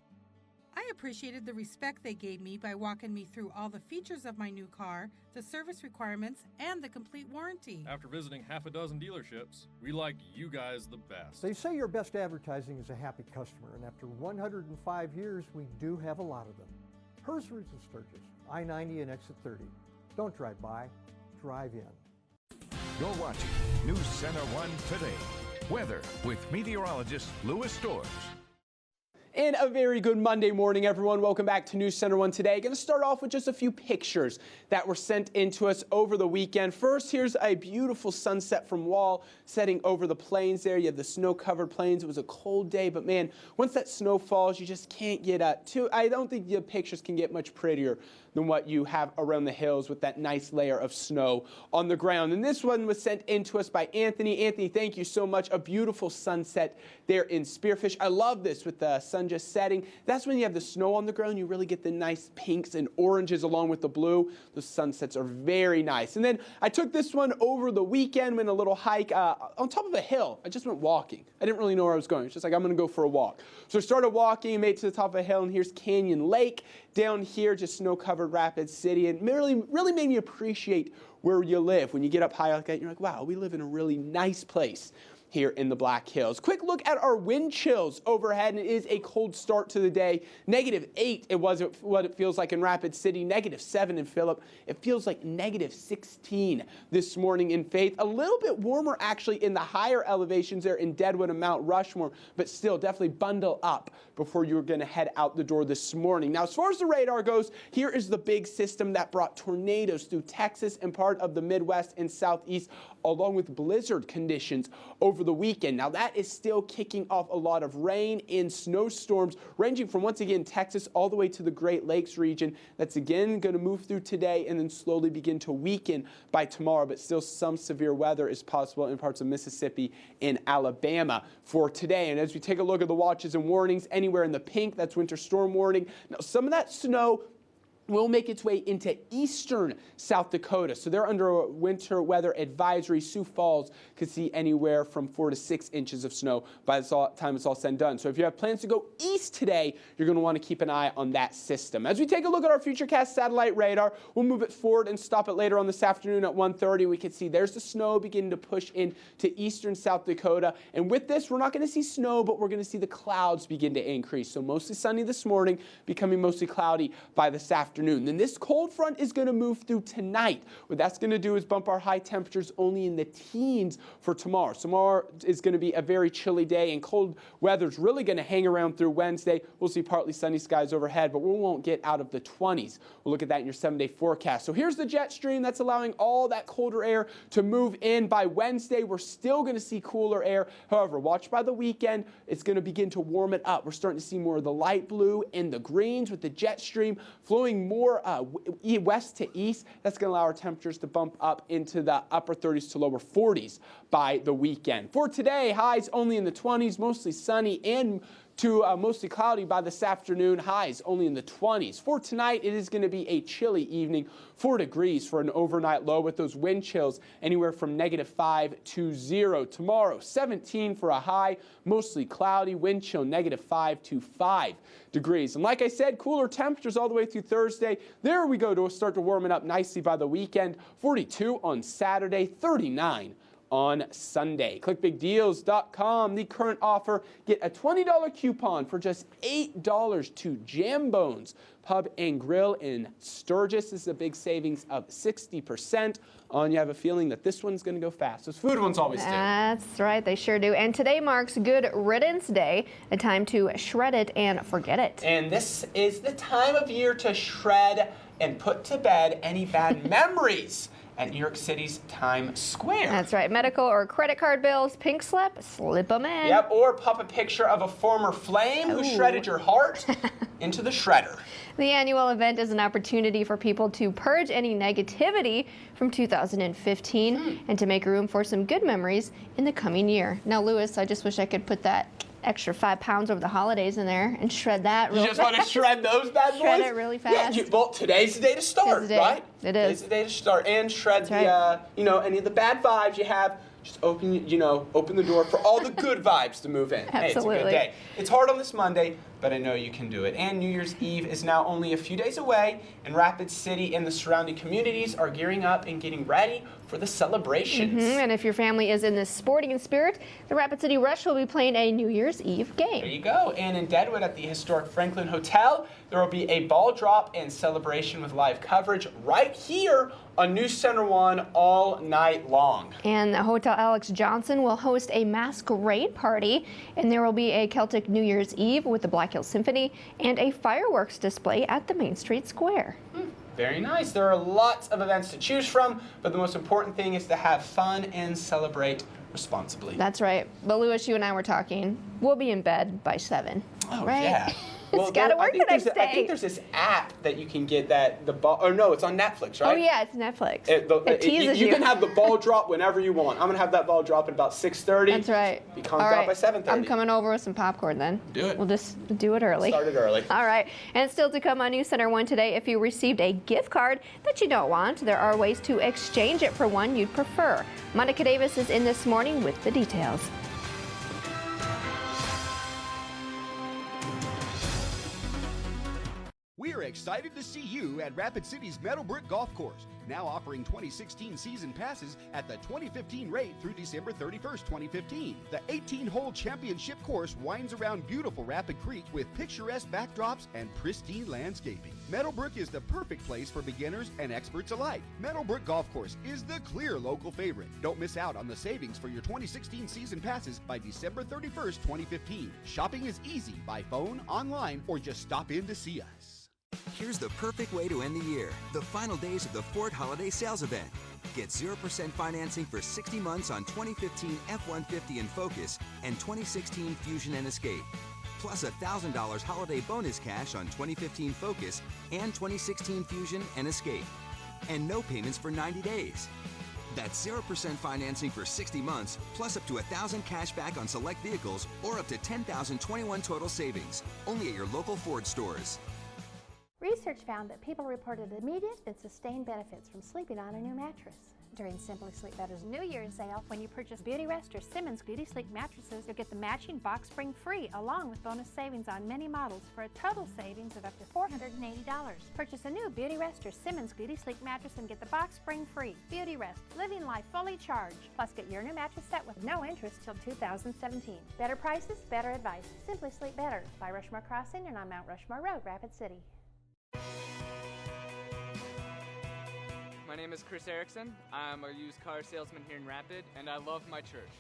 I appreciated the respect they gave me by walking me through all the features of my new car, the service requirements, and the complete warranty. After visiting half a dozen dealerships, we like you guys the best. They say your best advertising is a happy customer, and after 105 years, we do have a lot of them. Hirschroods of Sturgis, I-90 and exit 30. Don't drive by, drive in. You're watching News Center 1 Today. Weather with meteorologist Louis Storrs. And a very good Monday morning, everyone. Welcome back to News Center 1 Today. Going to start off with just a few pictures that were sent in to us over the weekend. First, here's a beautiful sunset from Wall setting over the plains there. You have the snow-covered plains. It was a cold day, but man, once that snow falls, you just can't get I don't think the pictures can get much prettier than what you have around the hills with that nice layer of snow on the ground. And this one was sent in to us by Anthony. Anthony, thank you so much. A beautiful sunset there in Spearfish. I love this with the sun just setting. That's when you have the snow on the ground. You really get the nice pinks and oranges along with the blue. The sunsets are very nice. And then I took this one over the weekend, went a little hike on top of a hill. I just went walking. I didn't really know where I was going. It's just like, I'm going to go for a walk. So I started walking, made it to the top of a hill, and here's Canyon Lake. Down here, just snow-covered Rapid City, and really made me appreciate where you live. When you get up high like that, you're like, wow, we live in a really nice place here in the Black Hills. Quick look at our wind chills overhead, and it is a cold start to the day. -8, it was what it feels like in Rapid City. -7 in Phillip. It feels like -16 this morning in Faith. A little bit warmer actually in the higher elevations there in Deadwood and Mount Rushmore, but still definitely bundle up before you're going to head out the door this morning. Now, as far as the radar goes, here is the big system that brought tornadoes through Texas and part of the Midwest and Southeast, along with blizzard conditions over over the weekend. Now that is still kicking off a lot of rain and snowstorms ranging from, once again, Texas all the way to the Great Lakes region. That's again going to move through today and then slowly begin to weaken by tomorrow, but still some severe weather is possible in parts of Mississippi and Alabama for today. And as we take a look at the watches and warnings, anywhere in the pink, that's winter storm warning. Now some of that snow will make its way into eastern South Dakota. So they're under a winter weather advisory. Sioux Falls could see anywhere from 4 to 6 inches of snow by the time it's all said and done. So if you have plans to go east today, you're going to want to keep an eye on that system. As we take a look at our Futurecast satellite radar, we'll move it forward and stop it later on this afternoon at 1:30. We can see there's the snow beginning to push into eastern South Dakota. And with this, we're not going to see snow, but we're going to see the clouds begin to increase. So mostly sunny this morning, becoming mostly cloudy by this afternoon. Then this cold front is going to move through tonight. What that's going to do is bump our high temperatures only in the teens for tomorrow. Tomorrow is going to be a very chilly day, and cold weather is really going to hang around through Wednesday. We'll see partly sunny skies overhead, but we won't get out of the 20s. We'll look at that in your 7-day forecast. So here's the jet stream that's allowing all that colder air to move in. By Wednesday, we're still going to see cooler air. However, watch by the weekend, it's going to begin to warm it up. We're starting to see more of the light blue and the greens with the jet stream flowing more west to east. That's going to allow our temperatures to bump up into the upper 30s to lower 40s by the weekend. For today, highs only in the 20s, mostly sunny and to mostly cloudy by this afternoon. Highs only in the 20s. For tonight, it is going to be a chilly evening. 4 degrees for an overnight low with those wind chills anywhere from -5 to 0. Tomorrow, 17 for a high, mostly cloudy, wind chill -5 to 5 degrees. And like I said, cooler temperatures all the way through Thursday. There we go to start to warm it up nicely by the weekend. 42 on Saturday, 39 on Sunday. ClickBigDeals.com. The current offer, get a $20 coupon for just $8 to Jambones Pub and Grill in Sturgis. This is a big savings of 60%. You have a feeling that this one's going to go fast. Those food ones always do. That's right, they sure do. And today marks Good Riddance Day, a time to shred it and forget it. And this is the time of year to shred and put to bed any bad memories at New York City's Times Square. That's right. Medical or credit card bills, pink slip them in. Yep, or pop a picture of a former flame who shredded your heart into the shredder. The annual event is an opportunity for people to purge any negativity from 2015 and to make room for some good memories in the coming year. Now, Lewis, I just wish I could put that extra 5 pounds over the holidays in there and shred that real fast. You just want to shred those bad boys? Shred it really fast. Yeah, well, today's the day to start, right? It is. Today's the day to start and shred any of the bad vibes you have. Just open the door for all the good vibes to move in. Absolutely. Hey, it's a good day. It's hard on this Monday, but I know you can do it. And New Year's Eve is now only a few days away, and Rapid City and the surrounding communities are gearing up and getting ready for the celebrations. And if your family is in the sporting spirit, the Rapid City Rush will be playing a New Year's Eve game. There you go. And in Deadwood at the historic Franklin Hotel, there will be a ball drop and celebration with live coverage right here on News Center 1 all night long. And the Hotel Alex Johnson will host a masquerade party, and there will be a Celtic New Year's Eve with the Black Hills Symphony and a fireworks display at the Main Street Square. Very nice. There are lots of events to choose from, but the most important thing is to have fun and celebrate responsibly. That's right. But Lewis, you and I were talking. We'll be in bed by 7. Oh, right? yeah. It's got to work the next day. I think there's this app that you can get it's on Netflix, right? Oh, yeah, it's Netflix. It teases you. You can have the ball drop whenever you want. I'm going to have that ball drop at about 6:30. That's right. Be comes out by 7:30. I'm coming over with some popcorn then. Do it. We'll just do it early. Start it early. All right. And still to come on News Center 1 today, if you received a gift card that you don't want, there are ways to exchange it for one you'd prefer. Monica Davis is in this morning with the details. We're excited to see you at Rapid City's Meadowbrook Golf Course, now offering 2016 season passes at the 2015 rate through December 31st, 2015. The 18-hole championship course winds around beautiful Rapid Creek with picturesque backdrops and pristine landscaping. Meadowbrook is the perfect place for beginners and experts alike. Meadowbrook Golf Course is the clear local favorite. Don't miss out on the savings for your 2016 season passes by December 31st, 2015. Shopping is easy by phone, online, or just stop in to see us. Here's the perfect way to end the year. The final days of the Ford Holiday Sales Event. Get 0% financing for 60 months on 2015 F-150 and Focus and 2016 Fusion and Escape. Plus $1,000 holiday bonus cash on 2015 Focus and 2016 Fusion and Escape. And no payments for 90 days. That's 0% financing for 60 months, plus up to $1,000 cash back on select vehicles or up to $10,021 total savings. Only at your local Ford stores. Research found that people reported immediate and sustained benefits from sleeping on a new mattress. During Simply Sleep Better's New Year's sale, when you purchase Beauty Rest or Simmons Beauty Sleep mattresses, you'll get the matching box spring free, along with bonus savings on many models for a total savings of up to $480. Purchase a new Beauty Rest or Simmons Beauty Sleep mattress and get the box spring free. Beauty Rest, living life fully charged. Plus, get your new mattress set with no interest till 2017. Better prices, better advice. Simply Sleep Better by Rushmore Crossing and on Mount Rushmore Road, Rapid City. My name is Chris Erickson. I'm a used car salesman here in Rapid, and I love my church.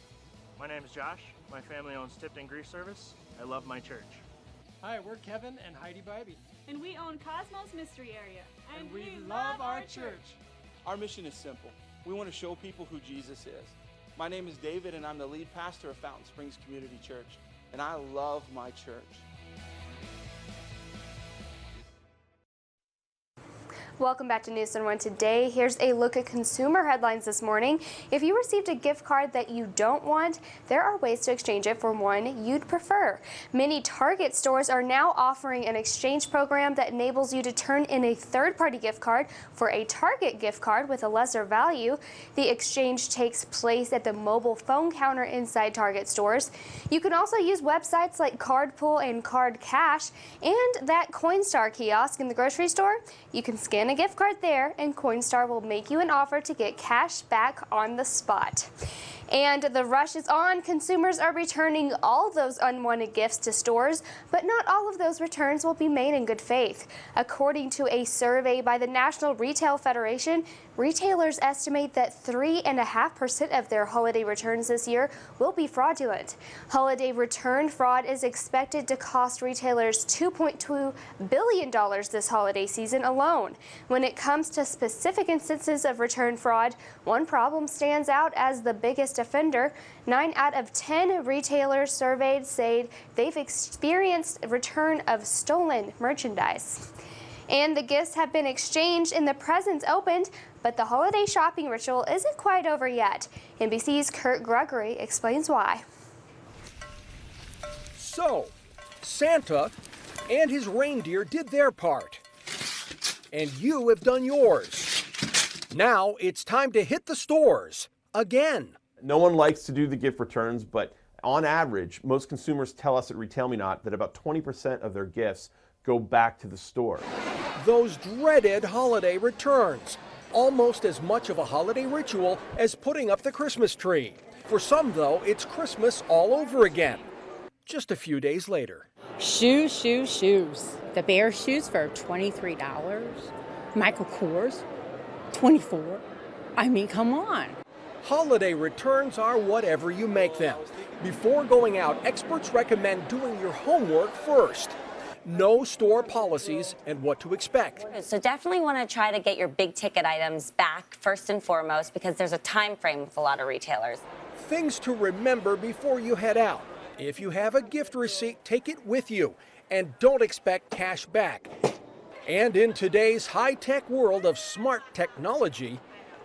My name is Josh. My family owns Tipton Grease Service. I love my church. Hi, we're Kevin and Heidi Bybee. And we own Cosmos Mystery Area. And we love our church. Our mission is simple. We want to show people who Jesus is. My name is David, and I'm the lead pastor of Fountain Springs Community Church. And I love my church. Welcome back to NC1 Today. Here's a look at consumer headlines this morning. If you received a gift card that you don't want, there are ways to exchange it for one you'd prefer. Many Target stores are now offering an exchange program that enables you to turn in a third-party gift card for a Target gift card with a lesser value. The exchange takes place at the mobile phone counter inside Target stores. You can also use websites like Cardpool and Card Cash and that Coinstar kiosk in the grocery store. You can scan a gift card there, and Coinstar will make you an offer to get cash back on the spot. And the rush is on. Consumers are returning all those unwanted gifts to stores, but not all of those returns will be made in good faith. According to a survey by the National Retail Federation, retailers estimate that 3.5% of their holiday returns this year will be fraudulent. Holiday return fraud is expected to cost retailers $2.2 billion this holiday season alone. When it comes to specific instances of return fraud, one problem stands out as the biggest offender. 9 out of 10 retailers surveyed say they've experienced return of stolen merchandise. And the gifts have been exchanged and the presents opened, but the holiday shopping ritual isn't quite over yet. NBC's Kurt Gregory explains why. So, Santa and his reindeer did their part, and you have done yours. Now it's time to hit the stores again. No one likes to do the gift returns, but on average, most consumers tell us at Retail Me Not that about 20% of their gifts go back to the store. Those dreaded holiday returns, almost as much of a holiday ritual as putting up the Christmas tree. For some, though, it's Christmas all over again, just a few days later. Shoes. The Bear shoes for $23. Michael Kors, $24. I mean, come on. Holiday returns are whatever you make them. Before going out, experts recommend doing your homework first. Know store policies and what to expect. So definitely want to try to get your big ticket items back first and foremost, because there's a time frame with a lot of retailers. Things to remember before you head out. If you have a gift receipt, take it with you and don't expect cash back. And in today's high-tech world of smart technology,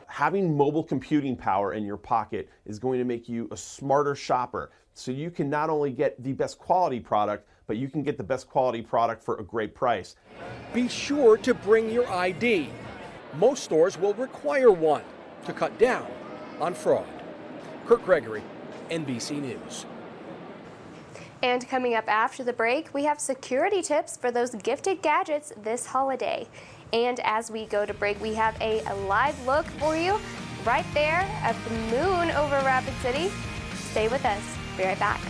having mobile computing power in your pocket is going to make you a smarter shopper. So you can not only get the best quality product, but you can get the best quality product for a great price. Be sure to bring your ID. Most stores will require one to cut down on fraud. Kurt Gregory, NBC News. And coming up after the break, we have security tips for those gifted gadgets this holiday. And as we go to break, we have a live look for you right there at the moon over Rapid City. Stay with us. Be right back.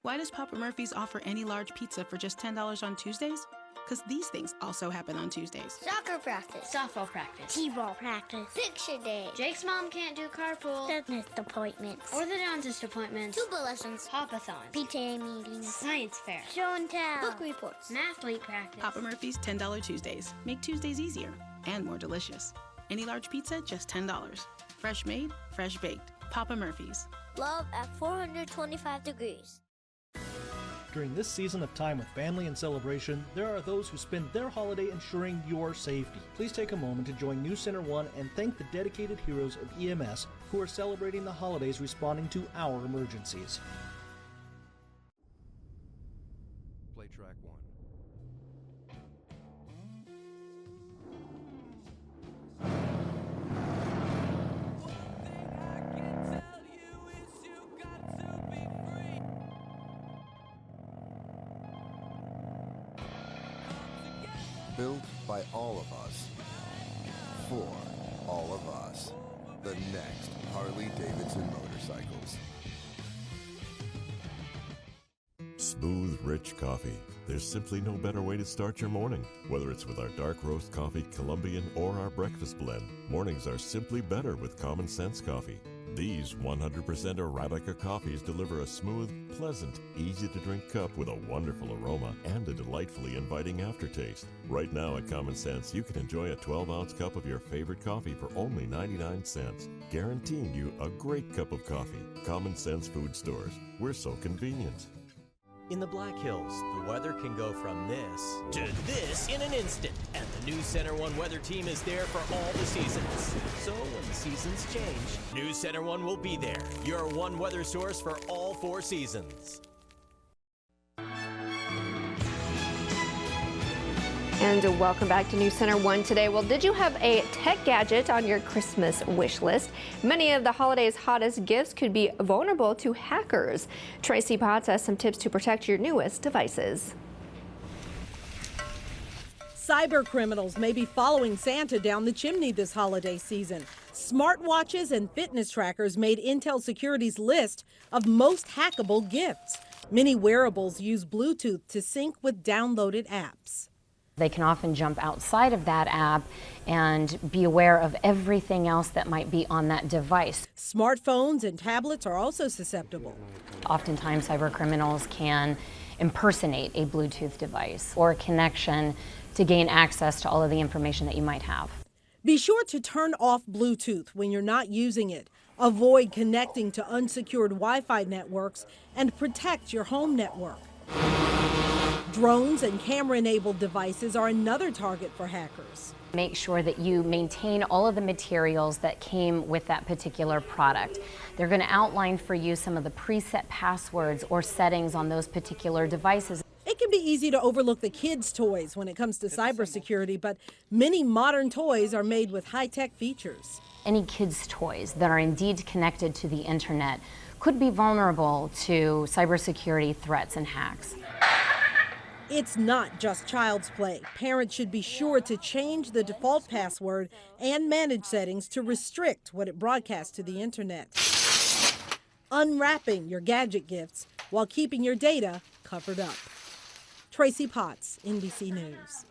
Why does Papa Murphy's offer any large pizza for just $10 on Tuesdays? Because these things also happen on Tuesdays. Soccer practice. Softball practice. T-ball practice. Picture day. Jake's mom can't do carpool. Dentist appointments. Orthodontist appointments. Tuba lessons. Hopathons. PTA meetings. Science fair. Show and tell. Book reports. Mathlete practice. Papa Murphy's $10 Tuesdays. Make Tuesdays easier and more delicious. Any large pizza, just $10. Fresh made, fresh baked. Papa Murphy's. Love at 425 degrees. During this season of time with family and celebration, there are those who spend their holiday ensuring your safety. Please take a moment to join News Center 1 and thank the dedicated heroes of EMS who are celebrating the holidays responding to our emergencies. Play track 1. Built by all of us, for all of us. The next Harley-Davidson motorcycles. Smooth, rich coffee. There's simply no better way to start your morning. Whether it's with our dark roast coffee, Colombian, or our breakfast blend, mornings are simply better with Common Sense coffee. These 100% Arabica coffees deliver a smooth, pleasant, easy-to-drink cup with a wonderful aroma and a delightfully inviting aftertaste. Right now at Common Sense, you can enjoy a 12-ounce cup of your favorite coffee for only 99 cents, guaranteeing you a great cup of coffee. Common Sense Food Stores. We're so convenient. In the Black Hills, the weather can go from this to this in an instant, and the News Center 1 weather team is there for all the seasons. So when the seasons change, News Center 1 will be there, your one weather source for all 4 seasons. And welcome back to News Center 1 Today. Well, did you have a tech gadget on your Christmas wish list? Many of the holiday's hottest gifts could be vulnerable to hackers. Tracy Potts has some tips to protect your newest devices. Cyber criminals may be following Santa down the chimney this holiday season. Smartwatches and fitness trackers made Intel Security's list of most hackable gifts. Many wearables use Bluetooth to sync with downloaded apps. They can often jump outside of that app and be aware of everything else that might be on that device. Smartphones and tablets are also susceptible. Oftentimes, cyber criminals can impersonate a Bluetooth device or a connection to gain access to all of the information that you might have. Be sure to turn off Bluetooth when you're not using it. Avoid connecting to unsecured Wi-Fi networks and protect your home network. Drones and camera-enabled devices are another target for hackers. Make sure that you maintain all of the materials that came with that particular product. They're going to outline for you some of the preset passwords or settings on those particular devices. It can be easy to overlook the kids' toys when it comes to cybersecurity, but many modern toys are made with high-tech features. Any kids' toys that are indeed connected to the internet could be vulnerable to cybersecurity threats and hacks. It's not just child's play. Parents should be sure to change the default password and manage settings to restrict what it broadcasts to the internet. Unwrapping your gadget gifts while keeping your data covered up. Tracy Potts, NBC News.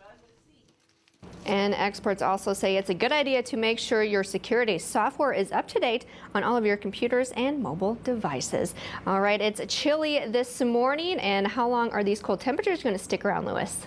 And experts also say it's a good idea to make sure your security software is up to date on all of your computers and mobile devices. All right, it's chilly this morning, and how long are these cold temperatures going to stick around, Lewis?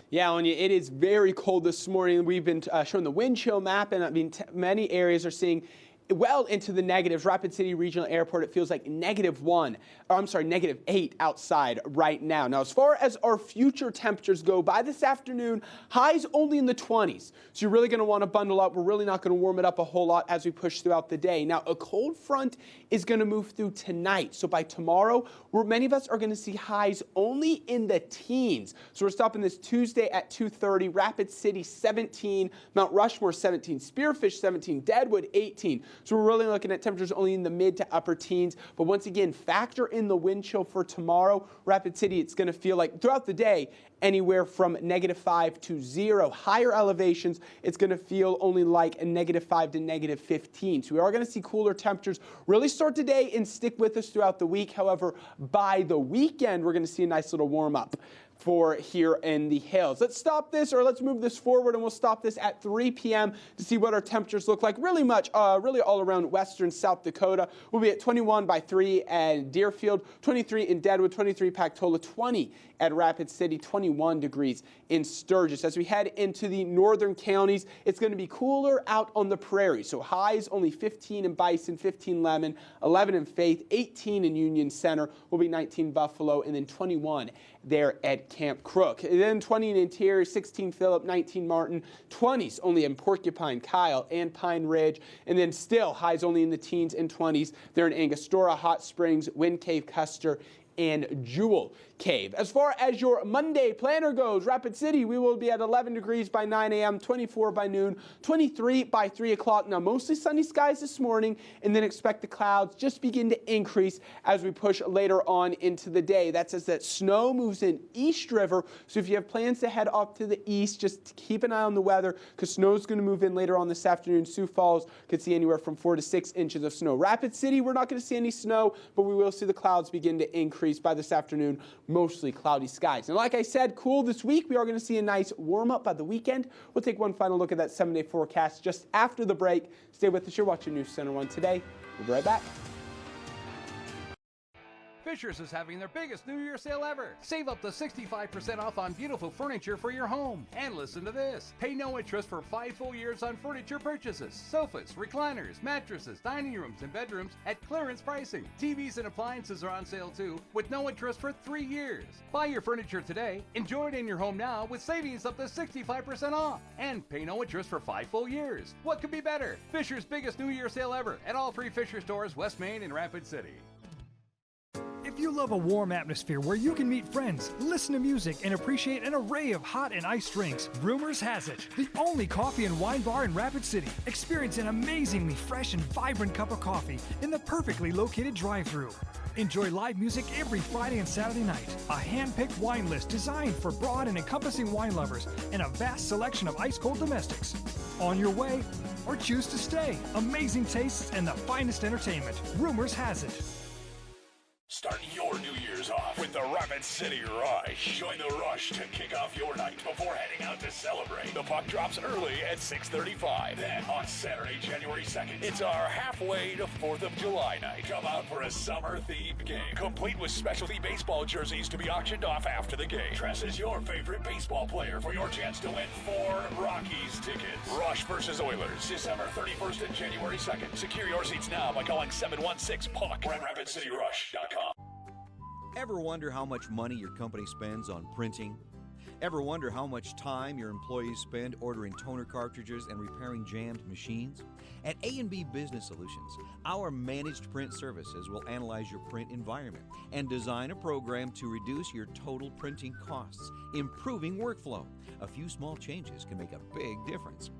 Yeah, Anya, it is very cold this morning. We've been showing the wind chill map, and I mean, many areas are seeing well into the negatives. Rapid City Regional Airport, it feels like -8 outside right now. Now, as far as our future temperatures go, by this afternoon, highs only in the 20s. So you're really going to want to bundle up. We're really not going to warm it up a whole lot as we push throughout the day. Now, a cold front is going to move through tonight. So by tomorrow, many of us are going to see highs only in the teens. So we're stopping this Tuesday at 2:30. Rapid City 17, Mount Rushmore 17, Spearfish 17, Deadwood 18. So we're really looking at temperatures only in the mid to upper teens. But once again, factor in the wind chill for tomorrow. Rapid City, it's going to feel like throughout the day, anywhere from -5 to 0. Higher elevations, it's going to feel only like a -5 to -15. So we are going to see cooler temperatures really start today and stick with us throughout the week. However, by the weekend, we're going to see a nice little warm up. for here in the hills. Let's stop this, or let's move this forward, and we'll stop this at 3 p.m. to see what our temperatures look like. Really all around western South Dakota. We'll be at 21 by 3 at Deerfield, 23 in Deadwood, 23 Pactola, 20 at Rapid City, 21 degrees in Sturgis. As we head into the northern counties, it's going to be cooler out on the prairie. So highs only 15 in Bison, 15 Lemon, 11 in Faith, 18 in Union Center, will be 19 Buffalo, and then 21 there at Camp Crook. And then 20 in Interior, 16 Phillip, 19 Martin, 20s only in Porcupine, Kyle, and Pine Ridge, and then still highs only in the teens and 20s there in Angostura, Hot Springs, Wind Cave, Custer, and Jewel Cave. As far as your Monday planner goes, Rapid City, we will be at 11 degrees by 9 a.m., 24 by noon, 23 by 3 o'clock. Now, mostly sunny skies this morning, and then expect the clouds just begin to increase as we push later on into the day. That says that snow moves in East River, so if you have plans to head off to the east, just keep an eye on the weather, because snow is going to move in later on this afternoon. Sioux Falls could see anywhere from 4 to 6 inches of snow. Rapid City, we're not going to see any snow, but we will see the clouds begin to increase by this afternoon, mostly cloudy skies. And like I said, cool this week. We are going to see a nice warm up by the weekend. We'll take one final look at that 7-day forecast just after the break. Stay with us. You're watching News Center 1 Today. We'll be right back. Fisher's is having their biggest New Year sale ever. Save up to 65% off on beautiful furniture for your home. And listen to this. Pay no interest for 5 full years on furniture purchases. Sofas, recliners, mattresses, dining rooms, and bedrooms at clearance pricing. TVs and appliances are on sale too, with no interest for 3 years. Buy your furniture today. Enjoy it in your home now with savings up to 65% off. And pay no interest for 5 full years. What could be better? Fisher's biggest New Year sale ever at all 3 Fisher stores, West Main and Rapid City. If you love a warm atmosphere where you can meet friends, listen to music, and appreciate an array of hot and iced drinks, Rumors has it. The only coffee and wine bar in Rapid City. Experience an amazingly fresh and vibrant cup of coffee in the perfectly located drive-thru. Enjoy live music every Friday and Saturday night. A hand-picked wine list designed for broad and encompassing wine lovers, and a vast selection of ice-cold domestics. On your way, or choose to stay. Amazing tastes and the finest entertainment. Rumors has it. Start your New Year's off with the Rapid City Rush. Join the rush to kick off your night before heading out to celebrate. The puck drops early at 6:35. Then on Saturday, January 2nd, it's our halfway to 4th of July night. Come out for a summer-themed game, complete with specialty baseball jerseys to be auctioned off after the game. Dress as your favorite baseball player for your chance to win 4 Rockies tickets. Rush versus Oilers, December 31st and January 2nd. Secure your seats now by calling 716-PUCK or at RapidCityRush.com. Ever wonder how much money your company spends on printing? Ever wonder how much time your employees spend ordering toner cartridges and repairing jammed machines? At A&B Business Solutions, our managed print services will analyze your print environment and design a program to reduce your total printing costs, improving workflow. A few small changes can make a big difference.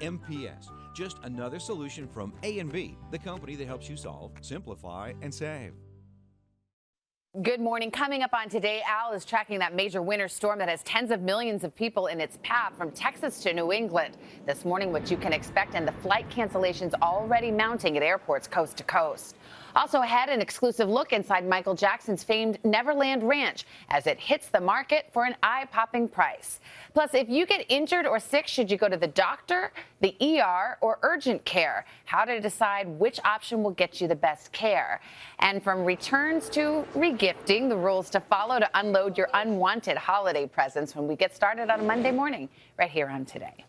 MPS, just another solution from A&B, the company that helps you solve, simplify, and save. Good morning. Coming up on Today, Al is tracking that major winter storm that has tens of millions of people in its path from Texas to New England. This morning, what you can expect, and the flight cancellations already mounting at airports coast to coast. Also ahead, an exclusive look inside Michael Jackson's famed Neverland Ranch as it hits the market for an eye-popping price. Plus, if you get injured or sick, should you go to the doctor, the ER, or urgent care? How to decide which option will get you the best care. And from returns to regifting, the rules to follow to unload your unwanted holiday presents when we get started on a Monday morning right here on Today.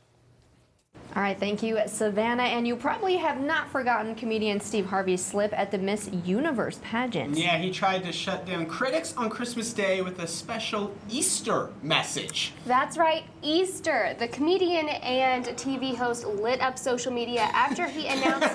All right, thank you, Savannah. And you probably have not forgotten comedian Steve Harvey's slip at the Miss Universe pageant. Yeah, he tried to shut down critics on Christmas Day with a special Easter message. That's right, Easter. The comedian and TV host lit up social media after he announced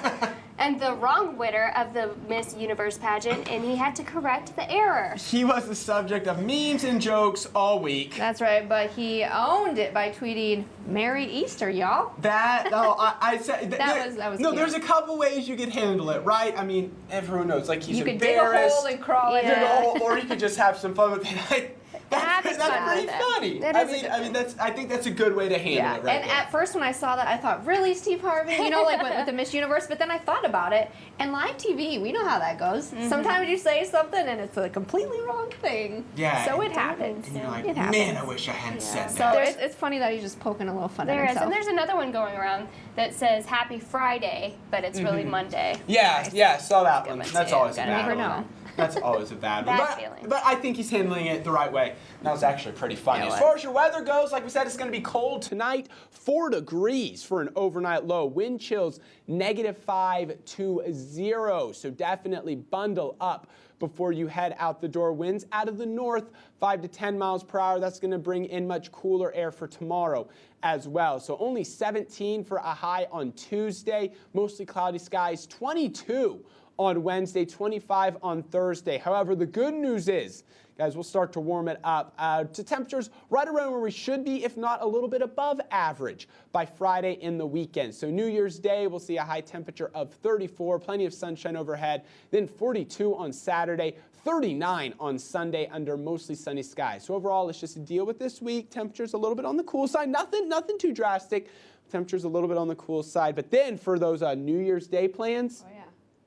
and the wrong winner of the Miss Universe pageant, and he had to correct the error. He was the subject of memes and jokes all week. That's right, but he owned it by tweeting, "Merry Easter, y'all." I said that was no. cute. There's a couple ways you could handle it, right? I mean, everyone knows, like, he's you could embarrassed. dig a hole and crawl in dig a hole, or you could just have some fun with it. That's pretty funny. I mean, I think that's a good way to handle it, right? And at first when I saw that, I thought, really, Steve Harvey? You know, like with the Miss Universe. But then I thought about it, and live TV, we know how that goes. Sometimes you say something and it's a completely wrong thing. Yeah. So it happens. And you're like, It happens. man, I wish I hadn't said So that. it's funny that he's just poking a little fun at There is, himself. and there's another one going around that says Happy Friday, but it's really Monday. Yeah, saw that one. That's always a You bad never one. know. That's always a bad one. Bad feeling. But I think he's handling it the right way. That was actually pretty funny. As far as your weather goes, like we said, it's going to be cold tonight. 4 degrees for an overnight low. Wind chills -5 to 0. So definitely bundle up before you head out the door. Winds out of the north, 5 to 10 miles per hour. That's going to bring in much cooler air for tomorrow as well. So only 17 for a high on Tuesday. Mostly cloudy skies, 22 on Wednesday, 25 on Thursday. However, the good news is, guys, we'll start to warm it up to temperatures right around where we should be, if not a little bit above average by Friday in the weekend. So New Year's Day, we'll see a high temperature of 34, plenty of sunshine overhead, then 42 on Saturday, 39 on Sunday under mostly sunny skies. So overall, let's just deal with this week. Temperatures a little bit on the cool side, nothing too drastic. Temperatures a little bit on the cool side. But then for those New Year's Day plans,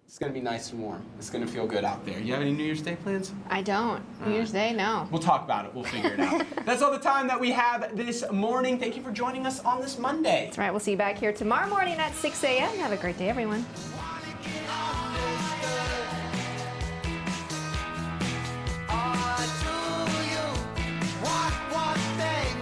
it's going to be nice and warm. It's going to feel good out there. You have any New Year's Day plans? I don't. New Year's Day, no. We'll talk about it. We'll figure it out. That's all the time that we have this morning. Thank you for joining us on this Monday. That's right. We'll see you back here tomorrow morning at 6 a.m. Have a great day, everyone.